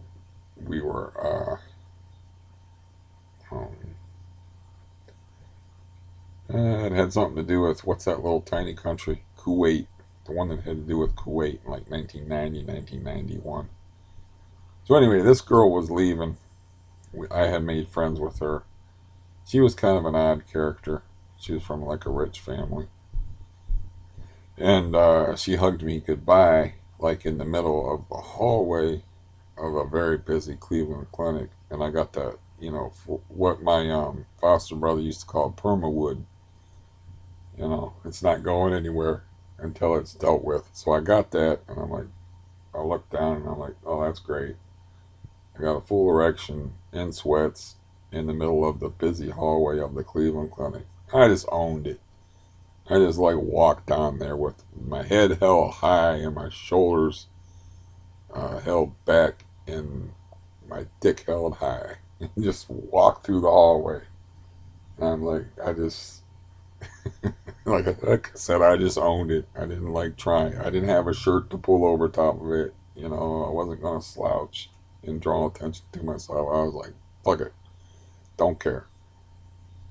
we were. It had something to do with what's that little tiny country, Kuwait. The one that had to do with Kuwait in like 1990, 1991. So anyway, this girl was leaving. I had made friends with her. She was kind of an odd character. She was from like a rich family. And she hugged me goodbye, like in the middle of a hallway of a very busy Cleveland clinic. And I got that, what my foster brother used to call permawood. It's not going anywhere until it's dealt with. So I got that, and I'm like, I looked down and I'm like, oh, that's great. I got a full erection in sweats in the middle of the busy hallway of the Cleveland Clinic. I just owned it. I just like walked on there with my head held high and my shoulders held back and my dick held high, and just walked through the hallway. And I'm like, I just, like I said, I just owned it. I didn't like try. I didn't have a shirt to pull over top of it. I wasn't gonna slouch and draw attention to myself. I was like, fuck it, don't care.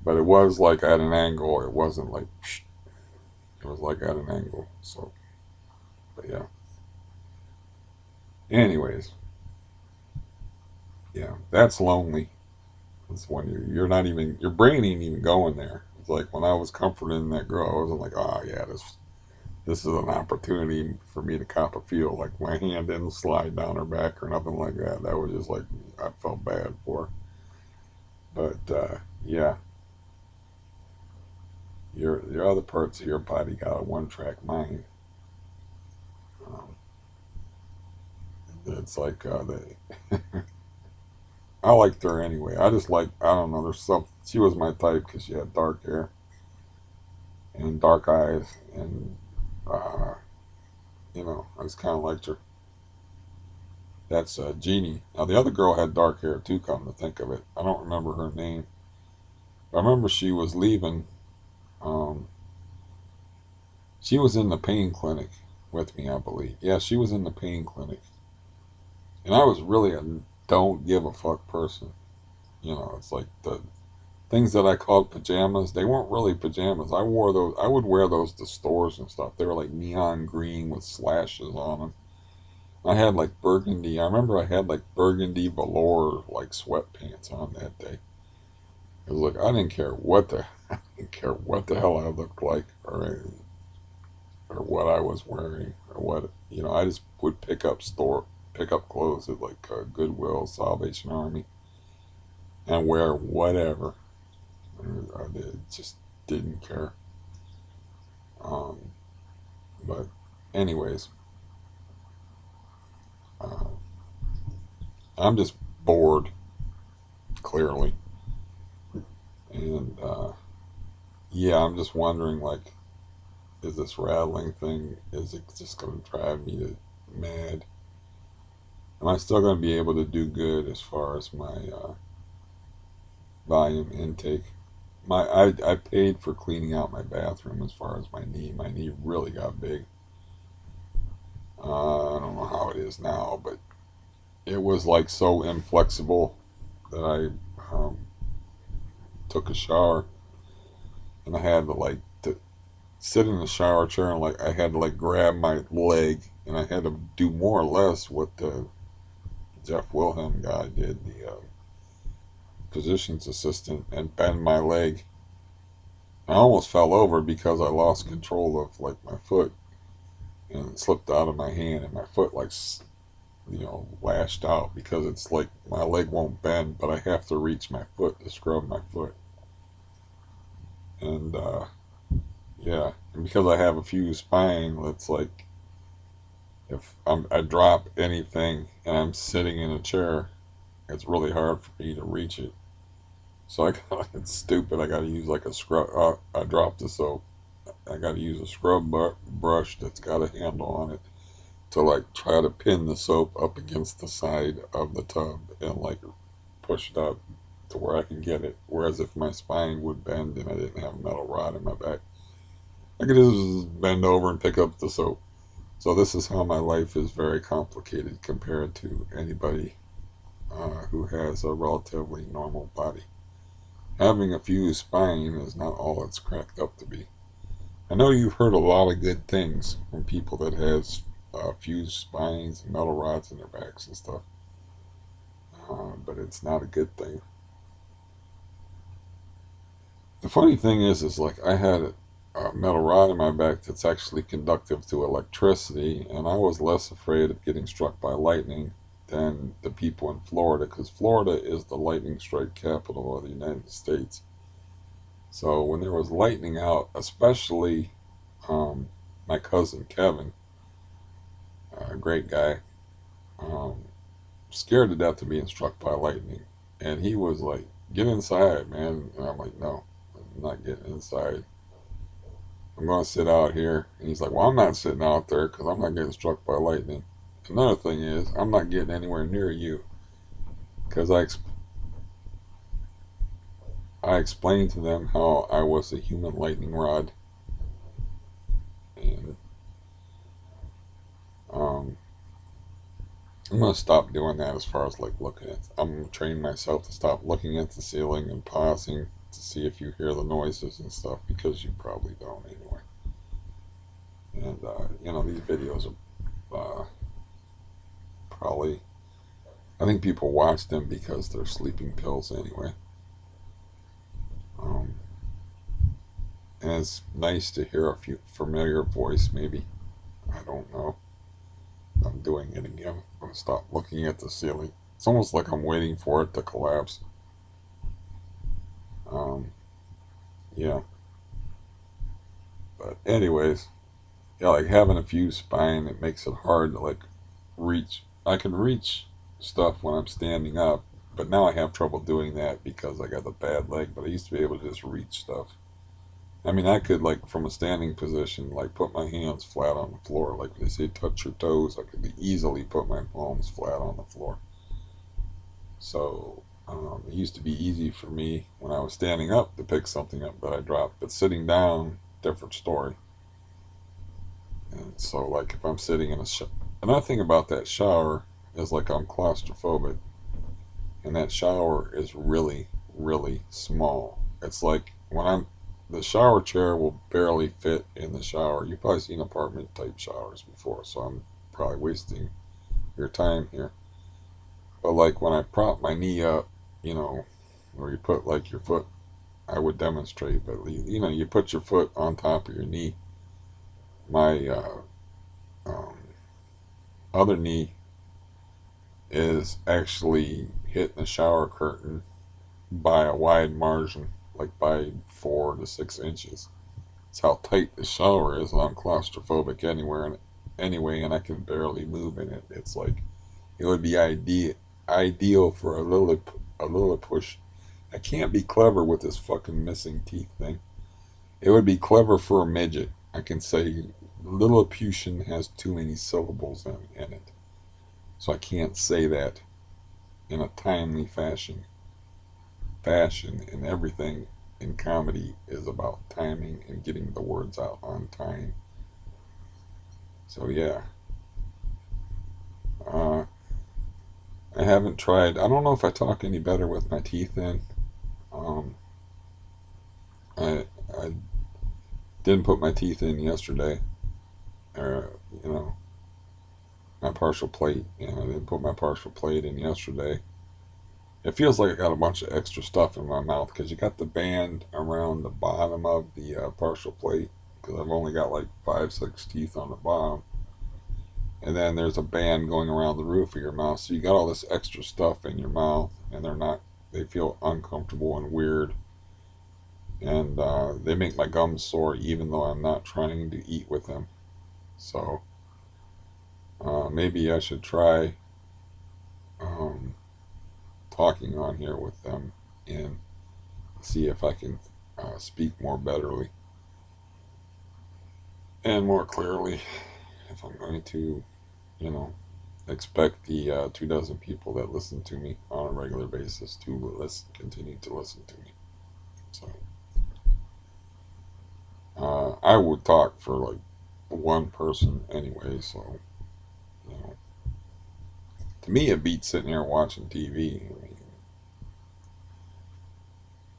But it was like at an angle. It wasn't like, psh, it was like at an angle. So, but yeah. Anyways, yeah, that's lonely. It's when you're not even, your brain ain't even going there. It's like when I was comforting that girl, I wasn't like, oh yeah, this is an opportunity for me to cop a feel. Like my hand didn't slide down her back or nothing like that. That was just like I felt bad for her. But yeah, your other parts of your body got a one track mind. Um, it's like I liked her anyway. I just like I don't know. There's some. She was my type because she had dark hair and dark eyes, and uh, I just kind of liked her. That's Jeannie. Now the other girl had dark hair too. Come to think of it, I don't remember her name. I remember she was leaving. Um, she was in the pain clinic with me, I believe. Yeah, she was in the pain clinic, and I was really a don't give a fuck person. It's like the things that I called pajamas. They weren't really pajamas. I wore those. I would wear those to stores and stuff. They were like neon green with slashes on them. I had like burgundy. I remember I had like burgundy velour like sweatpants on that day. It was like I didn't care what the I didn't care what the hell I looked like or what I was wearing or what I just would pick up clothes at like Goodwill, Salvation Army, and wear whatever. I just didn't care. Um, but anyways, uh, I'm just bored clearly, and yeah, I'm just wondering like, is this rattling thing? Is it just going to drive me to mad? Am I still going to be able to do good as far as my volume intake? I paid for cleaning out my bathroom as far as my knee. My knee really got big. I don't know how it is now, but it was like so inflexible that I took a shower and I had to like to sit in the shower chair and like I had to like grab my leg and I had to do more or less what the Jeff Wilhelm guy did, the physician's assistant, and bend my leg. I almost fell over because I lost control of like my foot and it slipped out of my hand and my foot like lashed out because it's like my leg won't bend, but I have to reach my foot to scrub my foot. And yeah, and because I have a fused spine, it's like if I drop anything and I'm sitting in a chair, it's really hard for me to reach it. So it's stupid. I got to use like a scrub. I dropped the soap. I got to use a scrub brush that's got a handle on it to like try to pin the soap up against the side of the tub and like push it up to where I can get it. Whereas if my spine would bend and I didn't have a metal rod in my back, I could just bend over and pick up the soap. So this is how my life is very complicated compared to anybody who has a relatively normal body. Having a fused spine is not all it's cracked up to be. I know you've heard a lot of good things from people that has fused spines and metal rods in their backs and stuff, but it's not a good thing. The funny thing is like I had a metal rod in my back that's actually conductive to electricity, and I was less afraid of getting struck by lightning than the people in Florida, because Florida is the lightning strike capital of the United States. So when there was lightning out, especially um, my cousin Kevin, a great guy, um, scared to death of being struck by lightning, and he was like, "Get inside, man," and I'm like, "No, I'm not getting inside. I'm going to sit out here." And he's like, "Well, I'm not sitting out there because I'm not getting struck by lightning." Another thing is, I'm not getting anywhere near you because I explained to them how I was a human lightning rod, and um, I'm gonna stop doing that as far as like looking at. I'm training myself to stop looking at the ceiling and pausing to see if you hear the noises and stuff because you probably don't anyway. And these videos are probably. I think people watch them because they're sleeping pills anyway. Um, And it's nice to hear a familiar voice, maybe. I don't know. I'm doing it again. I'm going to stop looking at the ceiling. It's almost like I'm waiting for it to collapse. Um, yeah. But anyways, yeah, like having a fused spine, it makes it hard to like reach. I can reach stuff when I'm standing up, but now I have trouble doing that because I got the bad leg. But I used to be able to just reach stuff. I mean, I could like from a standing position, like put my hands flat on the floor, like they say, touch your toes. I could easily put my palms flat on the floor. So it used to be easy for me when I was standing up to pick something up that I dropped, but sitting down, different story. And so, like, if I'm sitting in a another thing about that shower is like I'm claustrophobic, and that shower is really, really small. It's like when I'm the shower chair will barely fit in the shower. You've probably seen apartment type showers before, so I'm probably wasting your time here. But like when I prop my knee up, you know, where you put like your foot, I would demonstrate, but you know, you put your foot on top of your knee. My um, other knee is actually hitting the shower curtain by a wide margin, like by 4 to 6 inches. It's how tight the shower is, and I'm claustrophobic anywhere and anyway, and I can barely move in it. It's like it would be ideal for a little push. I can't be clever with this fucking missing teeth thing. It would be clever for a midget. I can say Lilliputian has too many syllables in it, so I can't say that in a timely fashion, and everything in comedy is about timing and getting the words out on time. So yeah, uh, I haven't tried. I don't know if I talk any better with my teeth in. Um, I didn't put my teeth in yesterday, or my partial plate. I didn't put my partial plate in yesterday. It feels like I got a bunch of extra stuff in my mouth because you got the band around the bottom of the partial plate because I've only got like 5, 6 teeth on the bottom. And then there's a band going around the roof of your mouth. So you got all this extra stuff in your mouth, and they feel uncomfortable and weird. And they make my gums sore even though I'm not trying to eat with them. So maybe I should try um, talking on here with them and see if I can speak more betterly and more clearly if I'm going to, you know, expect the 2 dozen people that listen to me on a regular basis to continue to listen to me. So I would talk for like one person anyway. So you know, to me, it beats sitting here watching TV.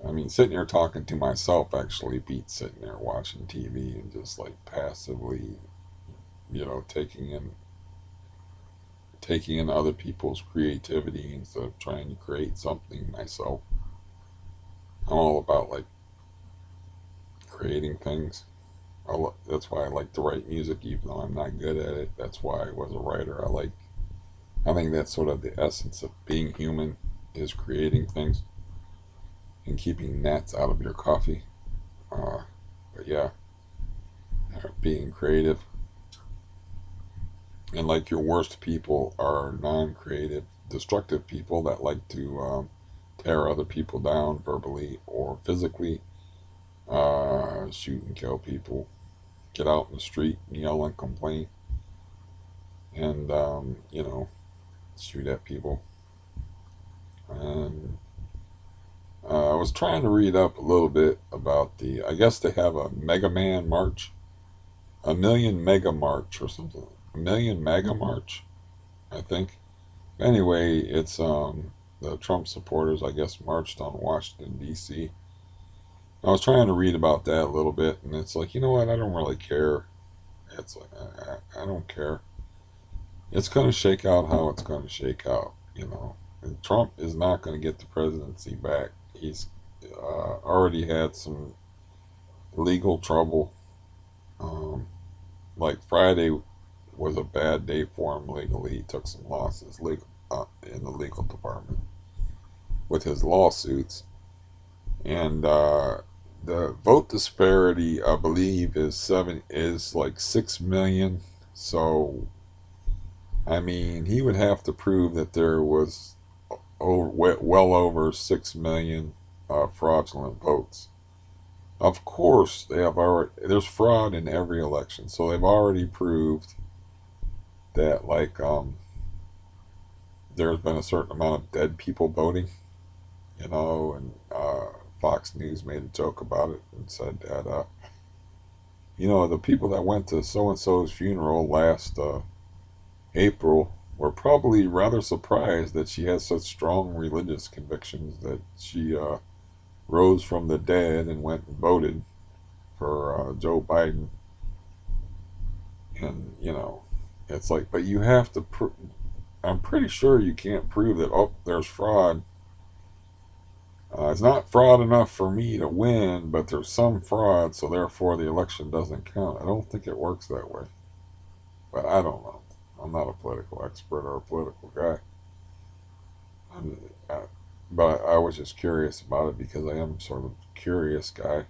I mean, sitting here talking to myself actually beats sitting there watching TV and just like passively, taking in other people's creativity instead of trying to create something myself. I'm all about like creating things. That's why I like to write music, even though I'm not good at it. That's why I was a writer. I think that's sort of the essence of being human is creating things and keeping gnats out of your coffee. Uh, but yeah, being creative. And like your worst people are non-creative, destructive people that like to tear other people down verbally or physically, shoot and kill people, get out in the street and yell and complain, and shoot at people. And I was trying to read up a little bit about I guess they have a Mega Man March, a Million Mega March or something, a Million Mega March, I think. Anyway, it's the Trump supporters, I guess, marched on Washington D.C. I was trying to read about that a little bit, and it's like, you know what? I don't really care. It's like I don't care. It's going to shake out how it's going to shake out, And Trump is not going to get the presidency back. He's already had some legal trouble. Um, like Friday was a bad day for him legally. He took some losses legal in the legal department with his lawsuits, and the vote disparity, I believe, is like 6 million. So I mean, he would have to prove that there was well over 6 million fraudulent votes. Of course, they have already. There's fraud in every election, so they've already proved that there's been a certain amount of dead people voting. And Fox News made a joke about it and said that the people that went to so and so's funeral last April were probably rather surprised that she has such strong religious convictions that she rose from the dead and went and voted for Joe Biden. And it's like, but you have to. I'm pretty sure you can't prove that. Oh, there's fraud. It's not fraud enough for me to win, but there's some fraud, so therefore the election doesn't count. I don't think it works that way. But I don't know. I'm not a political expert or a political guy. I'm, I, but I was just curious about it because I am sort of a curious guy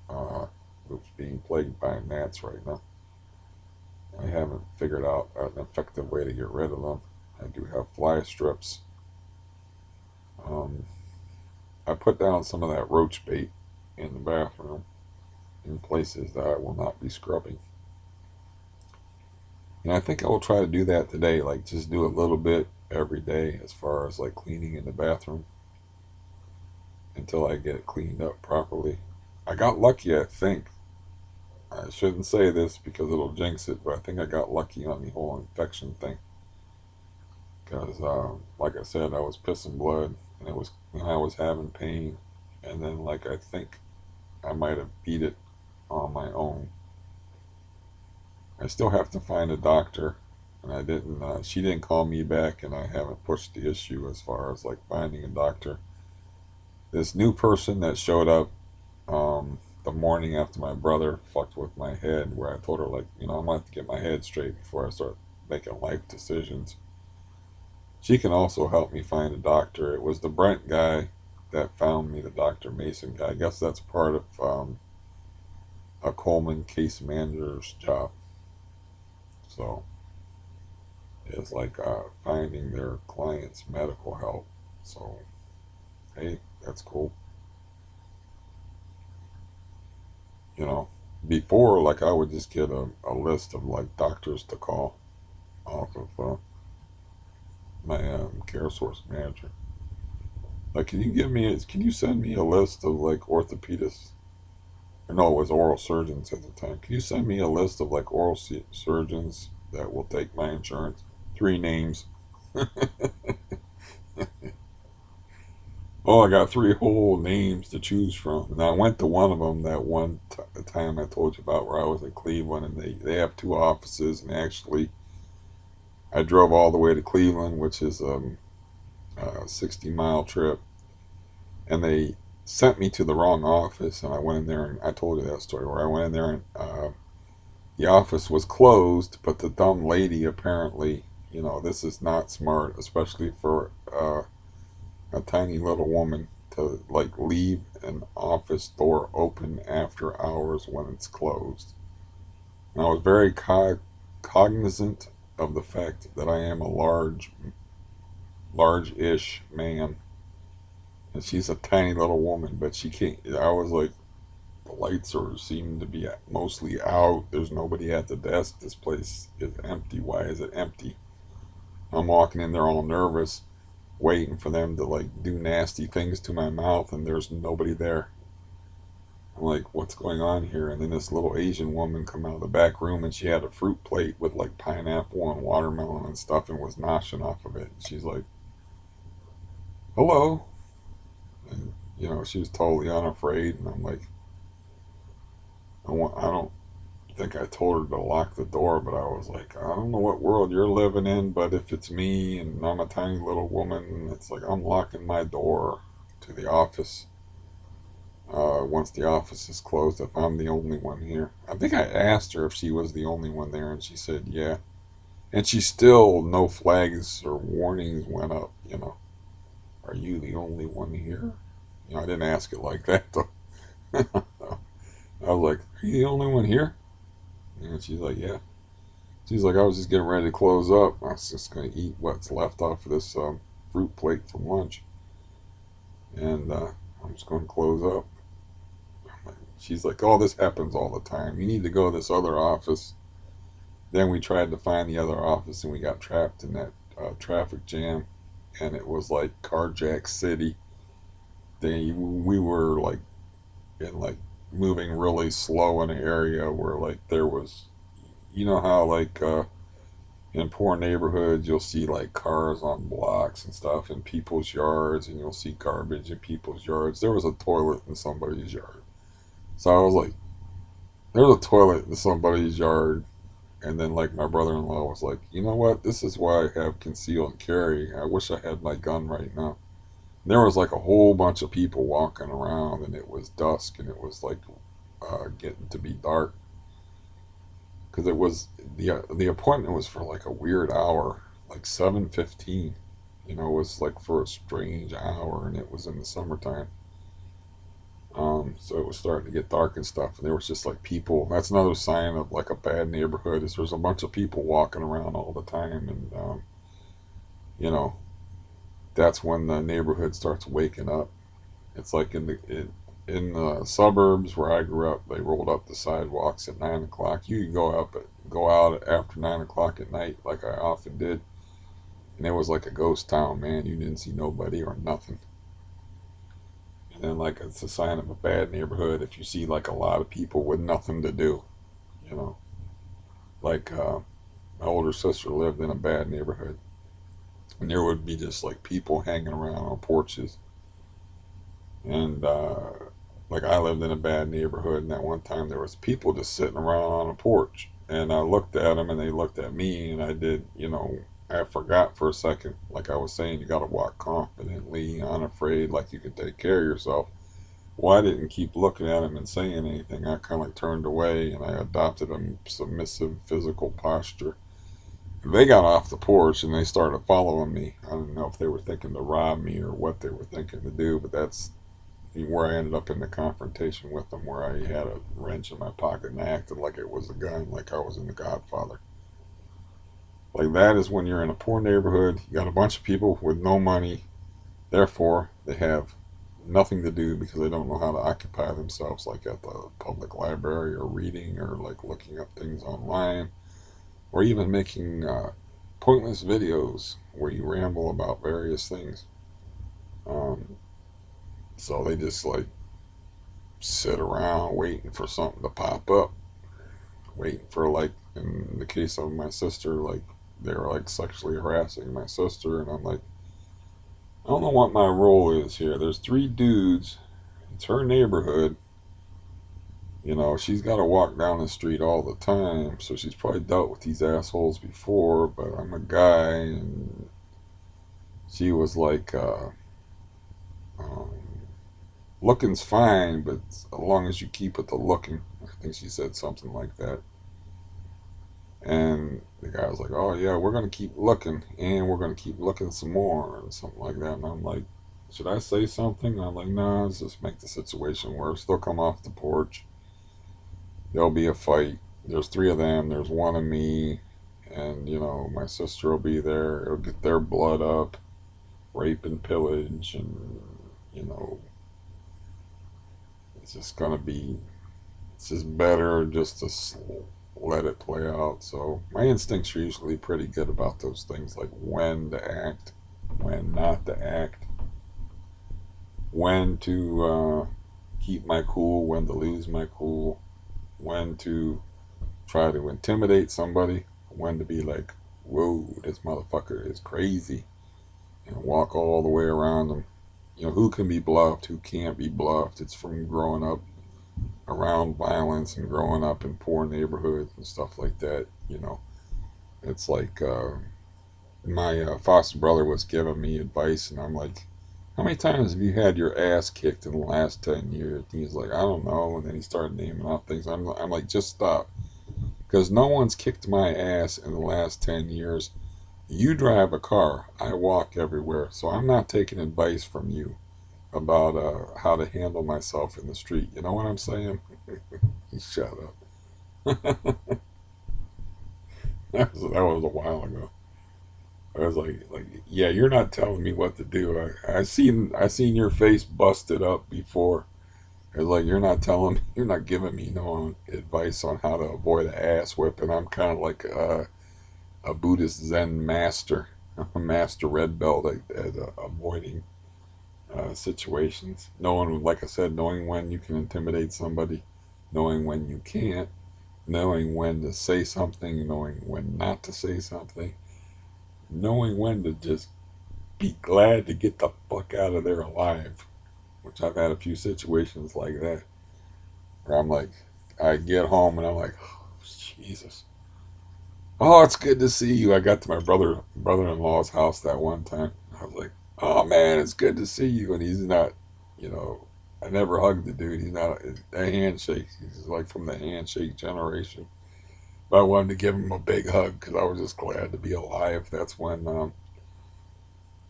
uh, who's being plagued by gnats right now. I haven't figured out an effective way to get rid of them. I do have fly strips. Um, I put down some of that roach bait in the bathroom in places that I will not be scrubbing. And I think I will try to do that today, like just do a little bit every day as far as like cleaning in the bathroom until I get it cleaned up properly. I got lucky, I think. I shouldn't say this because it'll jinx it, but I think I got lucky on the whole infection thing. Because, like I said, I was pissing blood, and I was having pain, and then like I think I might have beat it on my own. I still have to find a doctor, and I didn't. She didn't call me back, and I haven't pushed the issue as far as like finding a doctor. This new person that showed up the morning after my brother fucked with my head, where I told her like, I'm gonna have to get my head straight before I start making life decisions. She can also help me find a doctor. It was the Brent guy that found me, the Dr. Mason guy. I guess that's part of a Coleman case manager's job. So it's like finding their clients medical help. So hey, that's cool. You know, before like I would just get a list of like doctors to call off of my care source manager. Like, can you send me a list of like orthopedists? Or no, it was oral surgeons at the time. Can you send me a list of like surgeons that will take my insurance? 3 names. Oh, I got 3 whole names to choose from. And I went to one of them that time I told you about where I was in Cleveland, and they have 2 offices. And actually, I drove all the way to Cleveland, which is a 60-mile trip, and they sent me to the wrong office. And I went in there, and I told you that story where I went in there, and the office was closed, but the dumb lady apparently, this is not smart, especially for a tiny little woman to like leave an office door open after hours when it's closed. And I was very cognizant of the fact that I am a large-ish man, and she's a tiny little woman, but she can't. I was like, the lights seem to be mostly out. There's nobody at the desk. This place is empty. Why is it empty? I'm walking in there all nervous, waiting for them to like do nasty things to my mouth, and there's nobody there. I'm like, what's going on here? And then this little Asian woman come out of the back room, and she had a fruit plate with like pineapple and watermelon and stuff, and was noshing off of it. She's like, hello. And she was totally unafraid, and I'm like, I don't think I told her to lock the door, but I was like, I don't know what world you're living in, but if it's me and I'm a tiny little woman, it's like I'm locking my door to the office. once the office is closed if I'm the only one here. I think I asked her if she was the only one there, and she said yeah. And she still, no flags or warnings went up, Are you the only one here? I didn't ask it like that, though. I was like, are you the only one here? And she's like, yeah. She's like, I was just getting ready to close up. I was just going to eat what's left off of this fruit plate from lunch. And I'm just going to close up. She's like, oh, this happens all the time. You need to go to this other office. Then we tried to find the other office and we got trapped in that traffic jam. And it was like Carjack City. We were like in like moving really slow in an area where like there was, how like in poor neighborhoods you'll see like cars on blocks and stuff in people's yards, and you'll see garbage in people's yards. There was a toilet in somebody's yard. So I was like, there's a toilet in somebody's yard. And then like my brother-in-law was like, you know what, this is why I have conceal and carry. I wish I had my gun right now. There was like a whole bunch of people walking around, and it was dusk, and it was like getting to be dark, because it was the appointment was for like a weird hour, like 7:15. It was like for a strange hour, and it was in the summertime. So it was starting to get dark and stuff, and there was just like people. That's another sign of like a bad neighborhood, is there's a bunch of people walking around all the time, and you know that's when the neighborhood starts waking up. It's like in the suburbs where I grew up, they rolled up the sidewalks at 9 o'clock. You could go out after 9 o'clock at night, like I often did, and it was like a ghost town, man. You didn't see nobody or nothing. And then like it's a sign of a bad neighborhood if you see like a lot of people with nothing to do, you know. Like my older sister lived in a bad neighborhood, and there would be just like people hanging around on porches, and like I lived in a bad neighborhood, and at one time there was people just sitting around on a porch, and I looked at them and they looked at me, and I did, I forgot for a second, like I was saying, you got to walk confidently, unafraid, like you can take care of yourself. Well, I didn't keep looking at them and saying anything. I kind of like turned away, and I adopted a submissive physical posture. They got off the porch and they started following me. I don't know if they were thinking to rob me or what they were thinking to do, but that's where I ended up in the confrontation with them, where I had a wrench in my pocket and I acted like it was a gun, like I was in The Godfather. Like that is when you're in a poor neighborhood, you got a bunch of people with no money, therefore they have nothing to do because they don't know how to occupy themselves, like at the public library or reading or like looking up things online or even making pointless videos where you ramble about various things. Um, so they just like sit around waiting for something to pop up, waiting for, like in the case of my sister, like they were like sexually harassing my sister, and I'm like, I don't know what my role is here. There's three dudes. It's her neighborhood. She's got to walk down the street all the time, so she's probably dealt with these assholes before. But I'm a guy, and she was like, um, "Looking's fine, but as long as you keep it to looking." I think she said something like that. And the guy was like, "Oh yeah, we're gonna keep looking, and we're gonna keep looking some more," and something like that. And I'm like, "Should I say something?" And I'm like, "Nah, let's just make the situation worse. They'll come off the porch. There'll be a fight. There's three of them. There's one of me, and my sister will be there. It'll get their blood up, rape and pillage, and you know, it's just gonna be. It's just better just to let it play out." So my instincts are usually pretty good about those things, like when to act, when not to act, when to keep my cool, when to lose my cool, when to try to intimidate somebody, when to be like, whoa, this motherfucker is crazy, and walk all the way around them. Who can be bluffed, who can't be bluffed. It's from growing up around violence and growing up in poor neighborhoods and stuff like that. It's like my foster brother was giving me advice, and I'm like, How many times have you had your ass kicked in the last 10 years? And he's like, I don't know. And then he started naming off things. I'm like, just stop. Because no one's kicked my ass in the last 10 years. You drive a car. I walk everywhere. So I'm not taking advice from you about how to handle myself in the street. You know what I'm saying? Shut up. That was a while ago. I was like, yeah, you're not telling me what to do. I seen your face busted up before. It's like you're not telling me, you're not giving me no advice on how to avoid an ass whipping. I'm kind of like a Buddhist Zen master, a master red belt at avoiding situations. Knowing, like I said, knowing when you can intimidate somebody, knowing when you can't, knowing when to say something, knowing when not to say something, knowing when to just be glad to get the fuck out of there alive. Which I've had a few situations like that where I'm like, I get home and I'm like, oh, Jesus. Oh, it's good to see you. I got to my brother-in-law's house that one time. I was like, oh man, it's good to see you. And he's not, you know, I never hugged the dude. He's not a handshake. He's like from the handshake generation. But I wanted to give him a big hug because I was just glad to be alive. That's when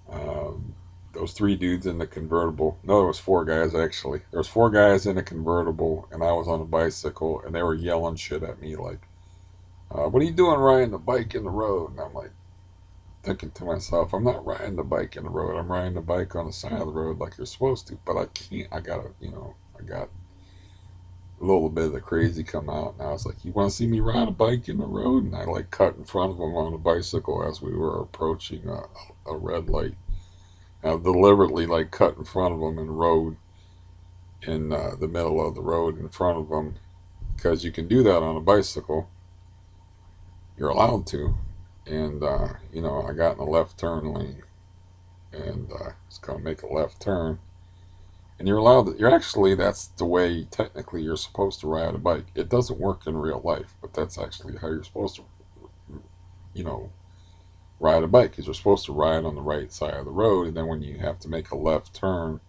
um, those three dudes in the convertible. No, there was four guys actually. There was four guys in a convertible, and I was on a bicycle, and they were yelling shit at me like, "What are you doing riding the bike in the road?" And I'm like thinking to myself, "I'm not riding the bike in the road. I'm riding the bike on the side of the road like you're supposed to." But I can't. I gotta, I got a little bit of the crazy come out, and I was like, "You want to see me ride a bike in the road?" And I like cut in front of him on a bicycle as we were approaching a red light. I deliberately like cut in front of them and rode in the middle of the road in front of them because you can do that on a bicycle. You're allowed to, and I got in the left turn lane and was gonna make a left turn. And you're allowed to. You're actually that's the way technically you're supposed to ride a bike. It doesn't work in real life, but that's actually how you're supposed to, you know, ride a bike. Because you're supposed to ride on the right side of the road, and then when you have to make a left turn,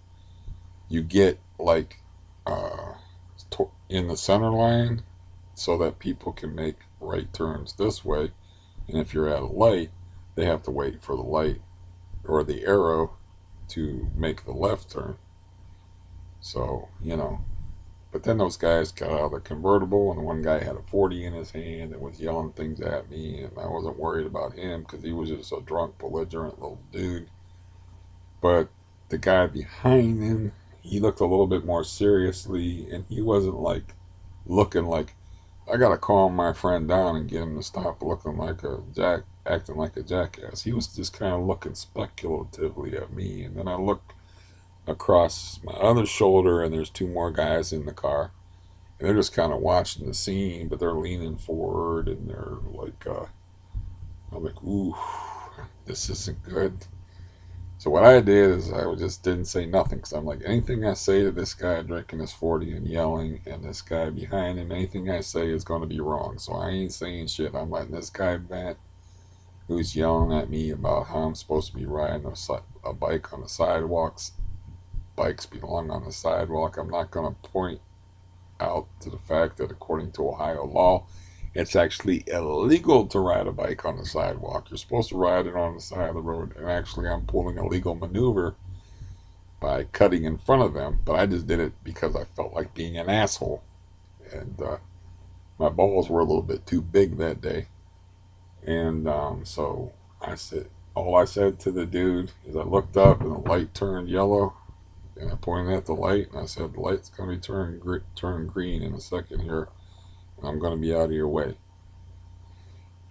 you get like uh, in the center line so that people can make right turns this way. And if you're at a light, they have to wait for the light or the arrow to make the left turn. So, But then those guys got out of the convertible, and the one guy had a 40 in his hand and was yelling things at me, and I wasn't worried about him because he was just a drunk, belligerent little dude. But the guy behind him, he looked a little bit more seriously, and he wasn't like looking like I gotta calm my friend down and get him to stop looking like acting like a jackass. He was just kind of looking speculatively at me, and then I looked across my other shoulder, and there's two more guys in the car, and they're just kind of watching the scene, but they're leaning forward, and they're like, I'm like, ooh, this isn't good. So what I did is I just didn't say nothing because I'm like, anything I say to this guy drinking his 40 and yelling, and this guy behind him, anything I say is going to be wrong. So I ain't saying shit. I'm letting this guy vent who's yelling at me about how I'm supposed to be riding a bike on the sidewalks. Bikes belong on the sidewalk. I'm not going to point out to the fact that according to Ohio law, it's actually illegal to ride a bike on the sidewalk. You're supposed to ride it on the side of the road. And actually, I'm pulling a legal maneuver by cutting in front of them. But I just did it because I felt like being an asshole. And my balls were a little bit too big that day. And so all I said to the dude is I looked up and the light turned yellow. And I pointed at the light and I said, the light's going to be turn green in a second here. And I'm going to be out of your way.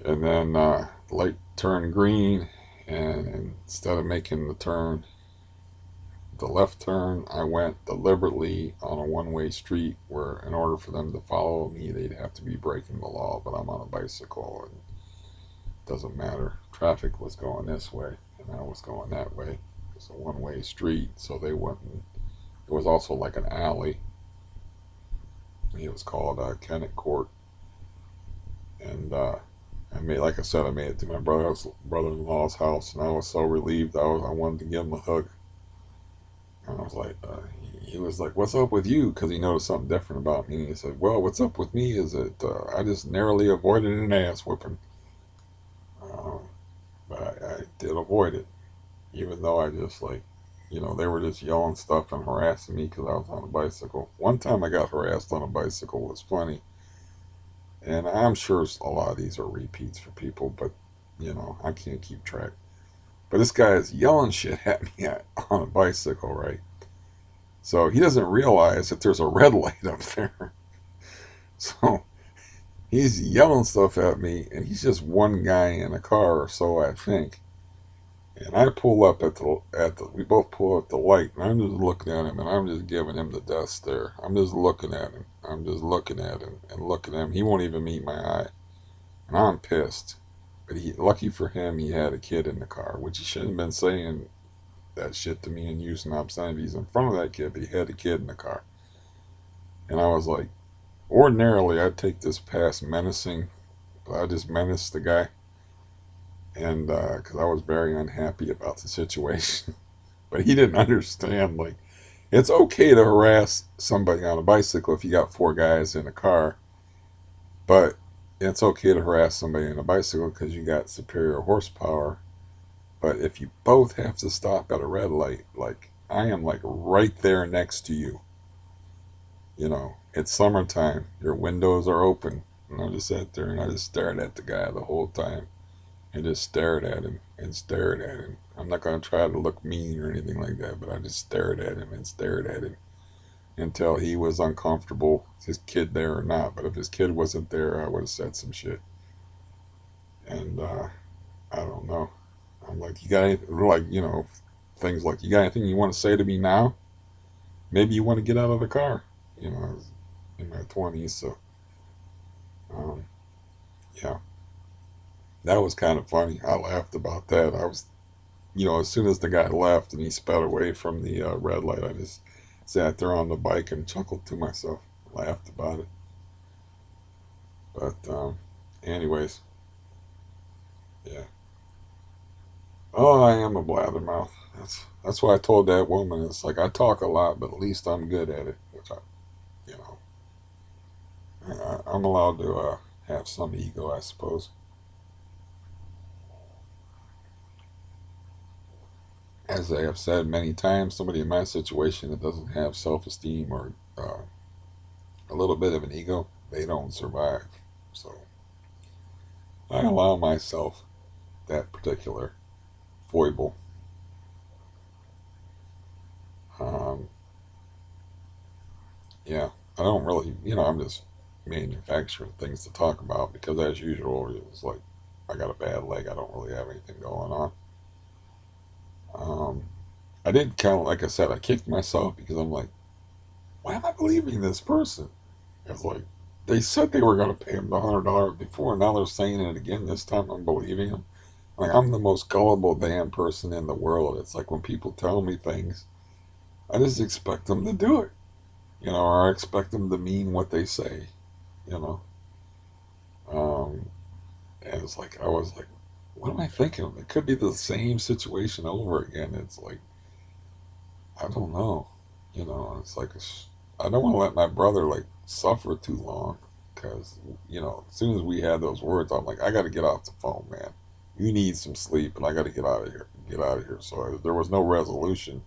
And then the light turned green, and instead of making the left turn, I went deliberately on a one-way street where in order for them to follow me, they'd have to be breaking the law, but I'm on a bicycle and it doesn't matter. Traffic was going this way and I was going that way. It's a one-way street, so they wouldn't. It was also like an alley. It was called Kennett Court. And like I said, I made it to my brother-in-law's house, and I was so relieved. I wanted to give him a hug. And I was like, he was like, "What's up with you?" Because he noticed something different about me. And he said, "Well, what's up with me is that I just narrowly avoided an ass whooping, uh, but I did avoid it, even though I just like, they were just yelling stuff and harassing me because I was on a bicycle. One time I got harassed on a bicycle was funny, and I'm sure a lot of these are repeats for people, but I can't keep track. But this guy is yelling shit at me on a bicycle, right? So he doesn't realize that there's a red light up there. So he's yelling stuff at me, and he's just one guy in a car or so, I think. And I pull up we both pull up the light, and I'm just looking at him, and I'm just giving him the death stare. I'm just looking at him. I'm just looking at him and looking at him. He won't even meet my eye, and I'm pissed. But lucky for him, he had a kid in the car, which he shouldn't have been saying that shit to me and using obscenities in front of that kid. But he had a kid in the car, and I was like, ordinarily I'd take this past menacing, but I just menaced the guy, and because I was very unhappy about the situation. But he didn't understand. Like, it's okay to harass somebody on a bicycle if you got four guys in a car, but it's okay to harass somebody on a bicycle because you got superior horsepower. But if you both have to stop at a red light, like I am like right there next to you, it's summertime, your windows are open, and I just sat there and I just stared at the guy the whole time and just stared at him and stared at him. I'm not going to try to look mean or anything like that, but I just stared at him and stared at him until he was uncomfortable, his kid there or not. But if his kid wasn't there, I would have said some shit. And I don't know. I'm like, you got anything, like, things like, you got anything you want to say to me now? Maybe you want to get out of the car. I was in my 20s, so um, yeah, that was kind of funny. I laughed about that. I was, as soon as the guy left and he sped away from the red light, I just sat there on the bike and chuckled to myself, laughed about it. But, anyways, yeah. Oh, I am a blabbermouth. That's why I told that woman. It's like I talk a lot, but at least I'm good at it. Which you know, I'm allowed to have some ego, I suppose. As I have said many times, somebody in my situation that doesn't have self-esteem or a little bit of an ego, they don't survive. So I allow myself that particular foible. Um, yeah, I don't really, I'm just manufacturing things to talk about because, as usual, it's like I got a bad leg. I don't really have anything going on. Um, I did kind of, like I said, I kicked myself because I'm like, why am I believing this person? It's like they said they were going to pay him the $100 before, and now they're saying it again. This time I'm believing him. Like I'm the most gullible damn person in the world. It's like when people tell me things, I just expect them to do it, or I expect them to mean what they say, you know. Um, and it's like I was like, what am I thinking? It could be the same situation over again. It's like I don't know, It's like I don't want to let my brother like suffer too long because as soon as we had those words, I'm like, I got to get off the phone, man. You need some sleep, and I got to get out of here. Get out of here. So there was no resolution,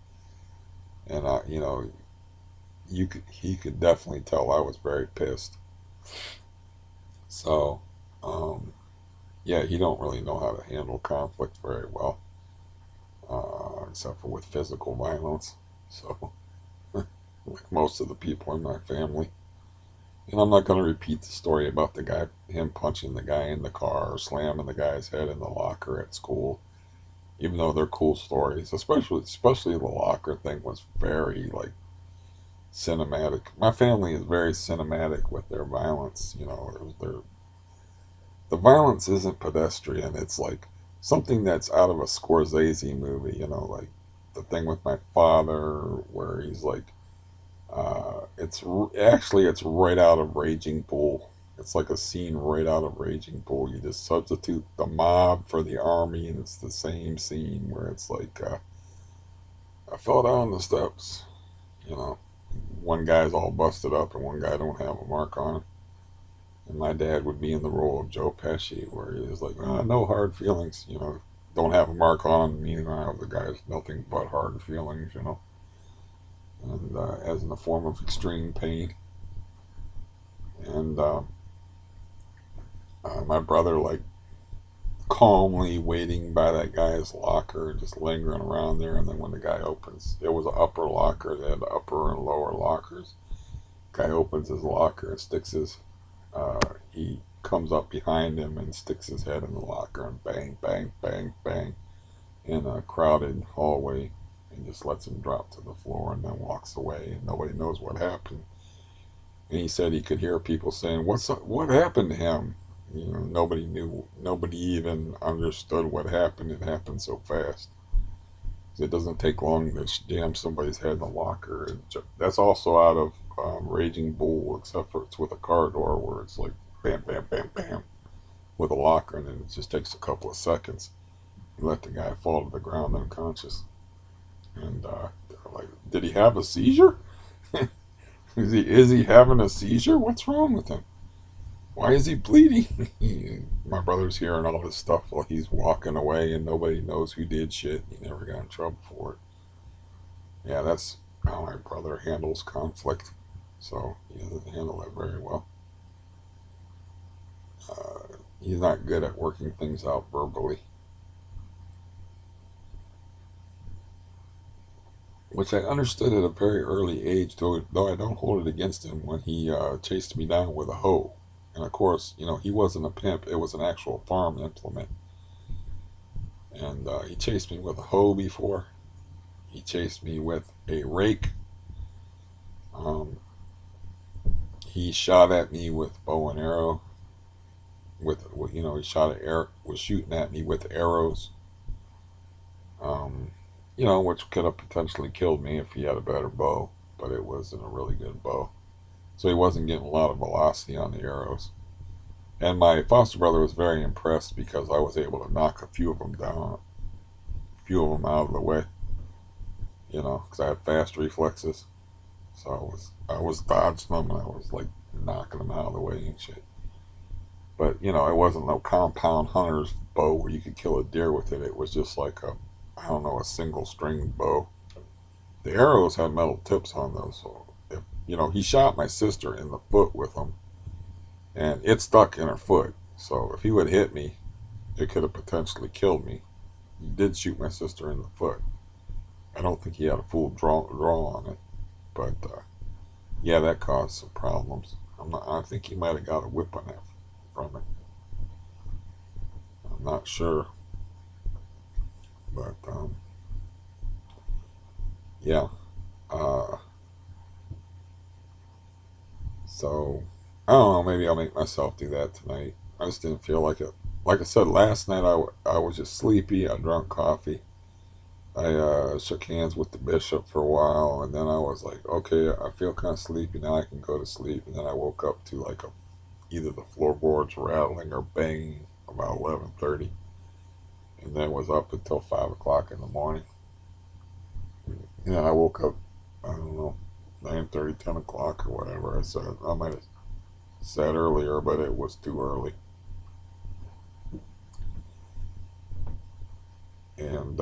and he could definitely tell I was very pissed. So, um, yeah, he don't really know how to handle conflict very well, except for with physical violence. So, like most of the people in my family. And I'm not going to repeat the story about him punching the guy in the car or slamming the guy's head in the locker at school, even though they're cool stories. Especially the locker thing was very like cinematic. My family is very cinematic with their violence. The violence isn't pedestrian. It's like something that's out of a Scorsese movie. Like the thing with my father where he's like it's right out of Raging Bull. It's like a scene right out of Raging Bull. You just substitute the mob for the army, and it's the same scene where it's like I fell down the steps. You know, one guy's all busted up and one guy don't have a mark on him. And my dad would be in the role of Joe Pesci, where he was like, no hard feelings. Don't have a mark on him. Meanwhile, the guy's nothing but hard feelings. And as in the form of extreme pain. And my brother, like, calmly waiting by that guy's locker, just lingering around there. And then when the guy opens, it was an upper locker. They had upper and lower lockers. Guy opens his locker and he comes up behind him and sticks his head in the locker and bang, bang, bang, bang in a crowded hallway and just lets him drop to the floor and then walks away and nobody knows what happened. And he said he could hear people saying, What happened to him?" Nobody knew. Nobody even understood what happened. It happened so fast. It doesn't take long to jam somebody's head in the locker. And that's also out of Raging Bull, except for it's with a car door where it's like bam, bam, bam, bam with a locker, and then it just takes a couple of seconds. You let the guy fall to the ground unconscious. And they're like, did he have a seizure? Is he having a seizure? What's wrong with him? Why is he bleeding? My brother's hearing all this stuff while he's walking away, and nobody knows who did shit. He never got in trouble for it. Yeah, that's how my brother handles conflict. So he doesn't handle it very well. He's not good at working things out verbally, which I understood at a very early age, though I don't hold it against him when he chased me down with a hoe. And of course, he wasn't a pimp, it was an actual farm implement. And he chased me with a hoe before. He chased me with a rake. Um, he shot at me with bow and arrow. He was shooting at me with arrows. Um, which could have potentially killed me if he had a better bow, but it wasn't a really good bow. So he wasn't getting a lot of velocity on the arrows. And my foster brother was very impressed because I was able to knock a few of them down, a few of them out of the way, because I had fast reflexes. So I was dodging them and I was like knocking them out of the way and shit. But it wasn't no compound hunter's bow where you could kill a deer with it. It was just like I don't know, a single string bow. The arrows had metal tips on those, so if he shot my sister in the foot with them, and it stuck in her foot. So if he would hit me, it could have potentially killed me. He did shoot my sister in the foot. I don't think he had a full draw on it, but yeah, that caused some problems. I think he might have got a whip on that from it. I'm not sure, but yeah. Uh, so I don't know. Maybe I'll make myself do that tonight. I just didn't feel like it. Like I said last night, I was just sleepy. I drank coffee. I shook hands with the bishop for a while, and then I was like, okay, I feel kind of sleepy now. I can go to sleep. And then I woke up to like either the floorboards rattling or banging about 11:30, and then was up until 5 o'clock in the morning. And then I woke up, I don't know, 9:30, 10 o'clock or whatever. I might have said earlier, but it was too early. And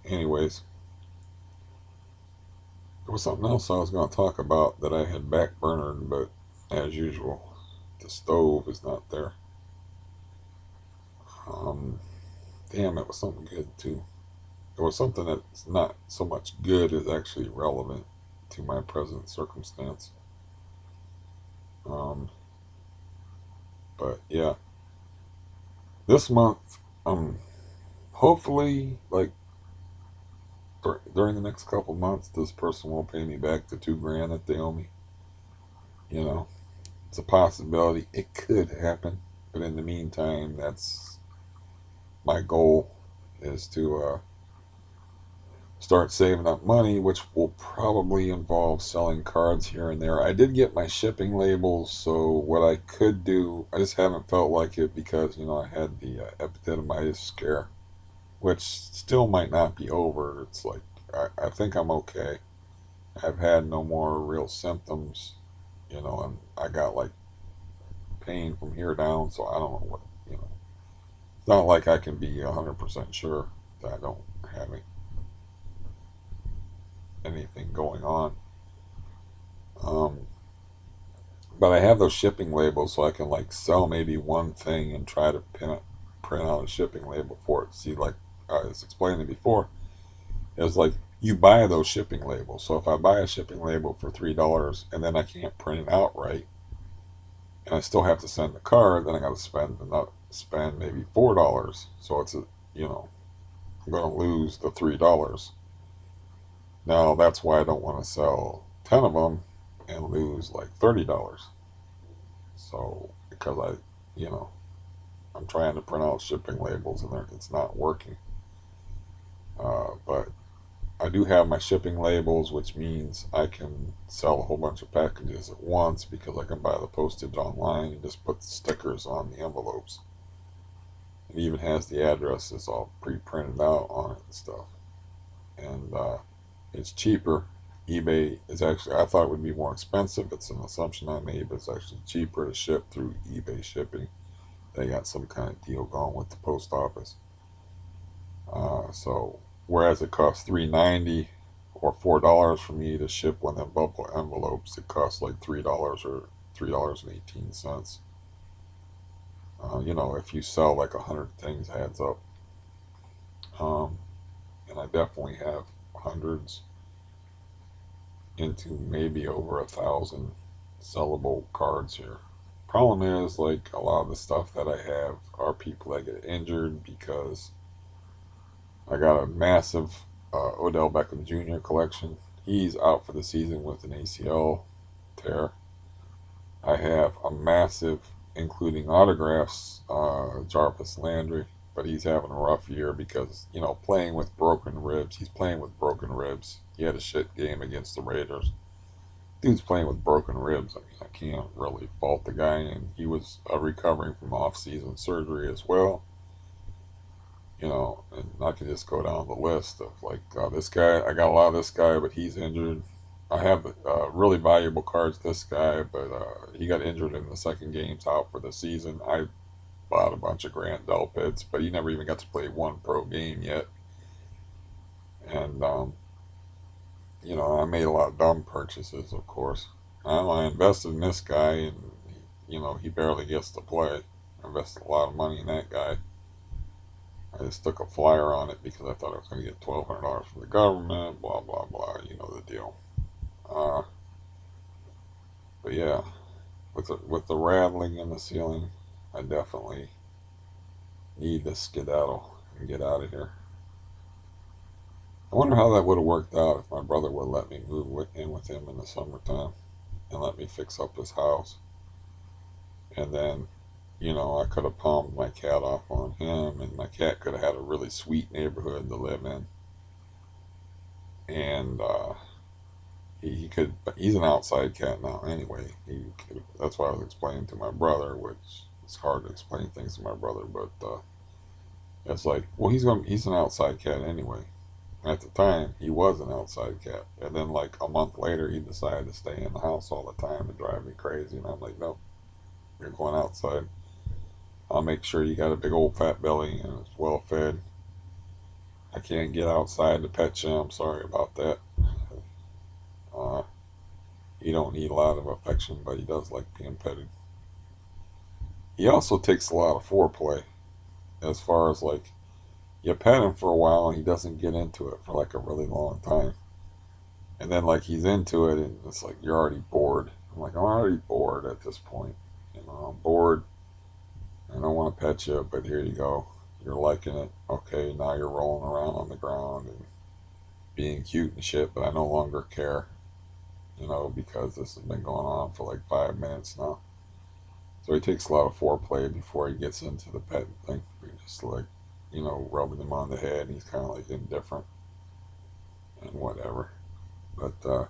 anyways, there was something else I was going to talk about that I had backburnered, but as usual, the stove is not there. Um, Damn, it was something good too. It was something that's not so much good as actually relevant to my present circumstance. Um, but yeah, this month, hopefully, like during the next couple months, this person will pay me back the 2 grand that they owe me. You know, it's a possibility. It could happen, but in the meantime, that's my goal is to start saving up money, which will probably involve selling cards here and there. I did get my shipping labels, so what I could do, I just haven't felt like it because I had the epididymitis scare. which still might not be over. It's like, I think I'm okay. I've had no more real symptoms, and I got like pain from here down, so I don't know what. It's not like I can be 100% sure that I don't have anything going on. Um, but I have those shipping labels, so I can like sell maybe one thing and try to print out a shipping label for it. See, like I was explaining before, it was like you buy those shipping labels. So if I buy a shipping label for $3 and then I can't print it out right, and I still have to send the card, then I got to spend maybe $4. So it's you know I'm going to lose the $3. Now that's why I don't want to sell 10 of them and lose like $30. So because you know, I'm trying to print out shipping labels and it's not working. But I do have my shipping labels, which means I can sell a whole bunch of packages at once because I can buy the postage online and just put the stickers on the envelopes. It even has the addresses all pre-printed out on it and stuff. And it's cheaper. eBay is actually, I thought it would be more expensive. It's an assumption I made, but it's actually cheaper to ship through eBay shipping. They got some kind of deal going with the post office. So whereas it costs $3.90 or $4 for me to ship one of them bubble envelopes, it costs like $3 or $3.18. If you sell like 100 things, adds up. Um, and I definitely have hundreds into maybe over 1,000 sellable cards here. Problem is, like a lot of the stuff that I have are people that get injured because I got a massive Odell Beckham Jr. collection. He's out for the season with an ACL tear. I have a massive, including autographs, Jarvis Landry, but he's having a rough year because, playing with broken ribs. He's playing with broken ribs. He had a shit game against the Raiders. Dude's playing with broken ribs. I mean, I can't really fault the guy, and he was recovering from off-season surgery as well. And I can just go down the list of like this guy. I got a lot of this guy, but he's injured. I have really valuable cards. This guy, but he got injured in the second game's out for the season. I bought a bunch of Grant Delpits, but he never even got to play one pro game yet. And I made a lot of dumb purchases, of course. I invested in this guy, and he barely gets to play. I invested a lot of money in that guy. I just took a flyer on it because I thought I was going to get $1,200 from the government, blah, blah, blah. You know the deal. Uh, but yeah, with the rattling in the ceiling, I definitely need to skedaddle and get out of here. I wonder how that would have worked out if my brother would let me move in with him in the summertime and let me fix up his house. And then, I could have palmed my cat off on him, and my cat could have had a really sweet neighborhood to live in. And he could. He's an outside cat now, anyway. That's why I was explaining to my brother, which it's hard to explain things to my brother, but it's like, well, he's an outside cat anyway. At the time, he was an outside cat, and then like a month later, he decided to stay in the house all the time and drive me crazy. And I'm like, no, you're going outside. I'll make sure you got a big old fat belly and it's well fed. I can't get outside to pet you. I'm sorry about that. Uh, he don't need a lot of affection, but he does like being petted. He also takes a lot of foreplay, as far as like you pet him for a while and he doesn't get into it for like a really long time, and then like he's into it and it's like you're already bored. I'm like, I'm already bored at this point. I'm bored. I don't want to pet you, but here you go. You're liking it. Okay, now you're rolling around on the ground and being cute and shit, but I no longer care, because this has been going on for like 5 minutes now. So he takes a lot of foreplay before he gets into the pet thing. We just like, rubbing him on the head, and he's kind of like indifferent and whatever. But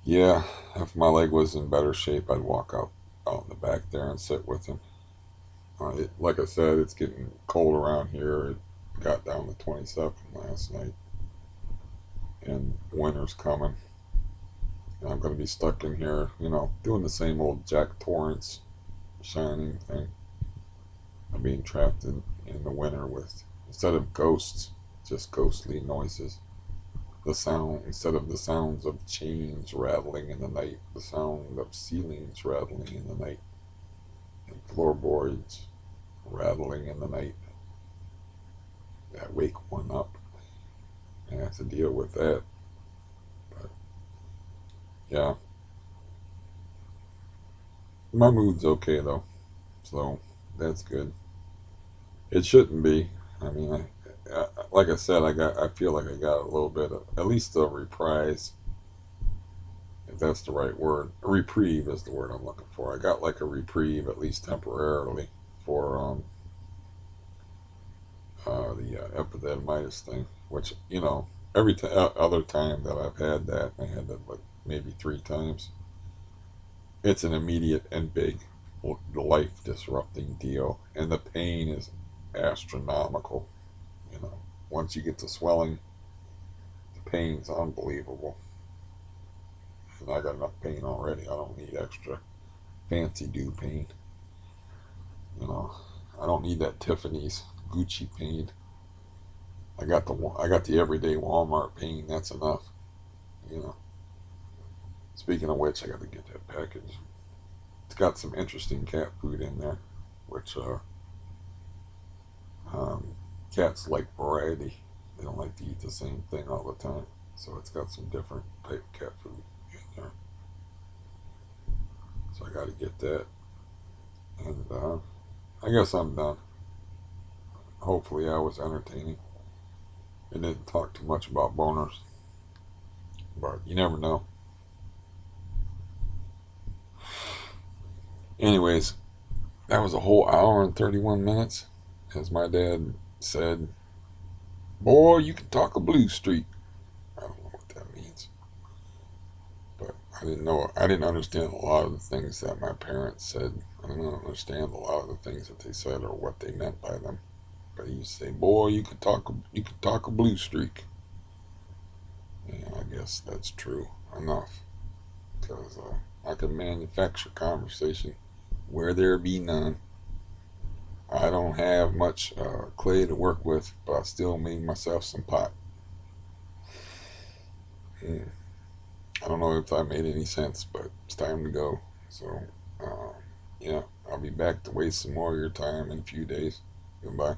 yeah, if my leg was in better shape, I'd walk out in the back there and sit with him. Like I said, it's getting cold around here. It got down to 27 last night, and winter's coming. And I'm going to be stuck in here, doing the same old Jack Torrance Shining thing. I'm being trapped in the winter with, instead of ghosts, just ghostly noises. The sound, instead of the sounds of chains rattling in the night, the sound of ceilings rattling in the night, and floorboards rattling in the night that wake one up. I have to deal with that. But yeah, my mood's okay though, so that's good. It shouldn't be. I mean, like I said, I feel like I got a little bit of at least a reprise, if that's the right word. A reprieve is the word I'm looking for. I got like a reprieve at least temporarily for the epididymitis thing, which every other time that I've had that, I had that like maybe 3 times. It's an immediate and big life disrupting deal, and the pain is astronomical. You know, once you get to swelling, the pain's unbelievable. And I got enough pain already. I don't need extra fancy do pain. You know, I don't need that Tiffany's Gucci pain. I got the everyday Walmart pain. That's enough. You know. Speaking of which, I got to get that package. It's got some interesting cat food in there, which um, cats like variety. They don't like to eat the same thing all the time, so it's got some different type cat food in there. So I got to get that, and I guess I'm done. Hopefully, I was entertaining and didn't talk too much about boners, but you never know. Anyways, that was a whole hour and 31 minutes. As my dad said, boy, you can talk a blue streak. I don't know what that means. But I didn't know, I didn't understand a lot of the things that my parents said. I don't understand a lot of the things that they said or what they meant by them. But he used to say, boy, you could talk a blue streak. And I guess that's true enough. Because I can manufacture conversation where there be none. I don't have much clay to work with, but I still made myself some pot. Mm. I don't know if I made any sense, but it's time to go. So, uh, yeah, I'll be back to waste some more of your time in a few days. Goodbye.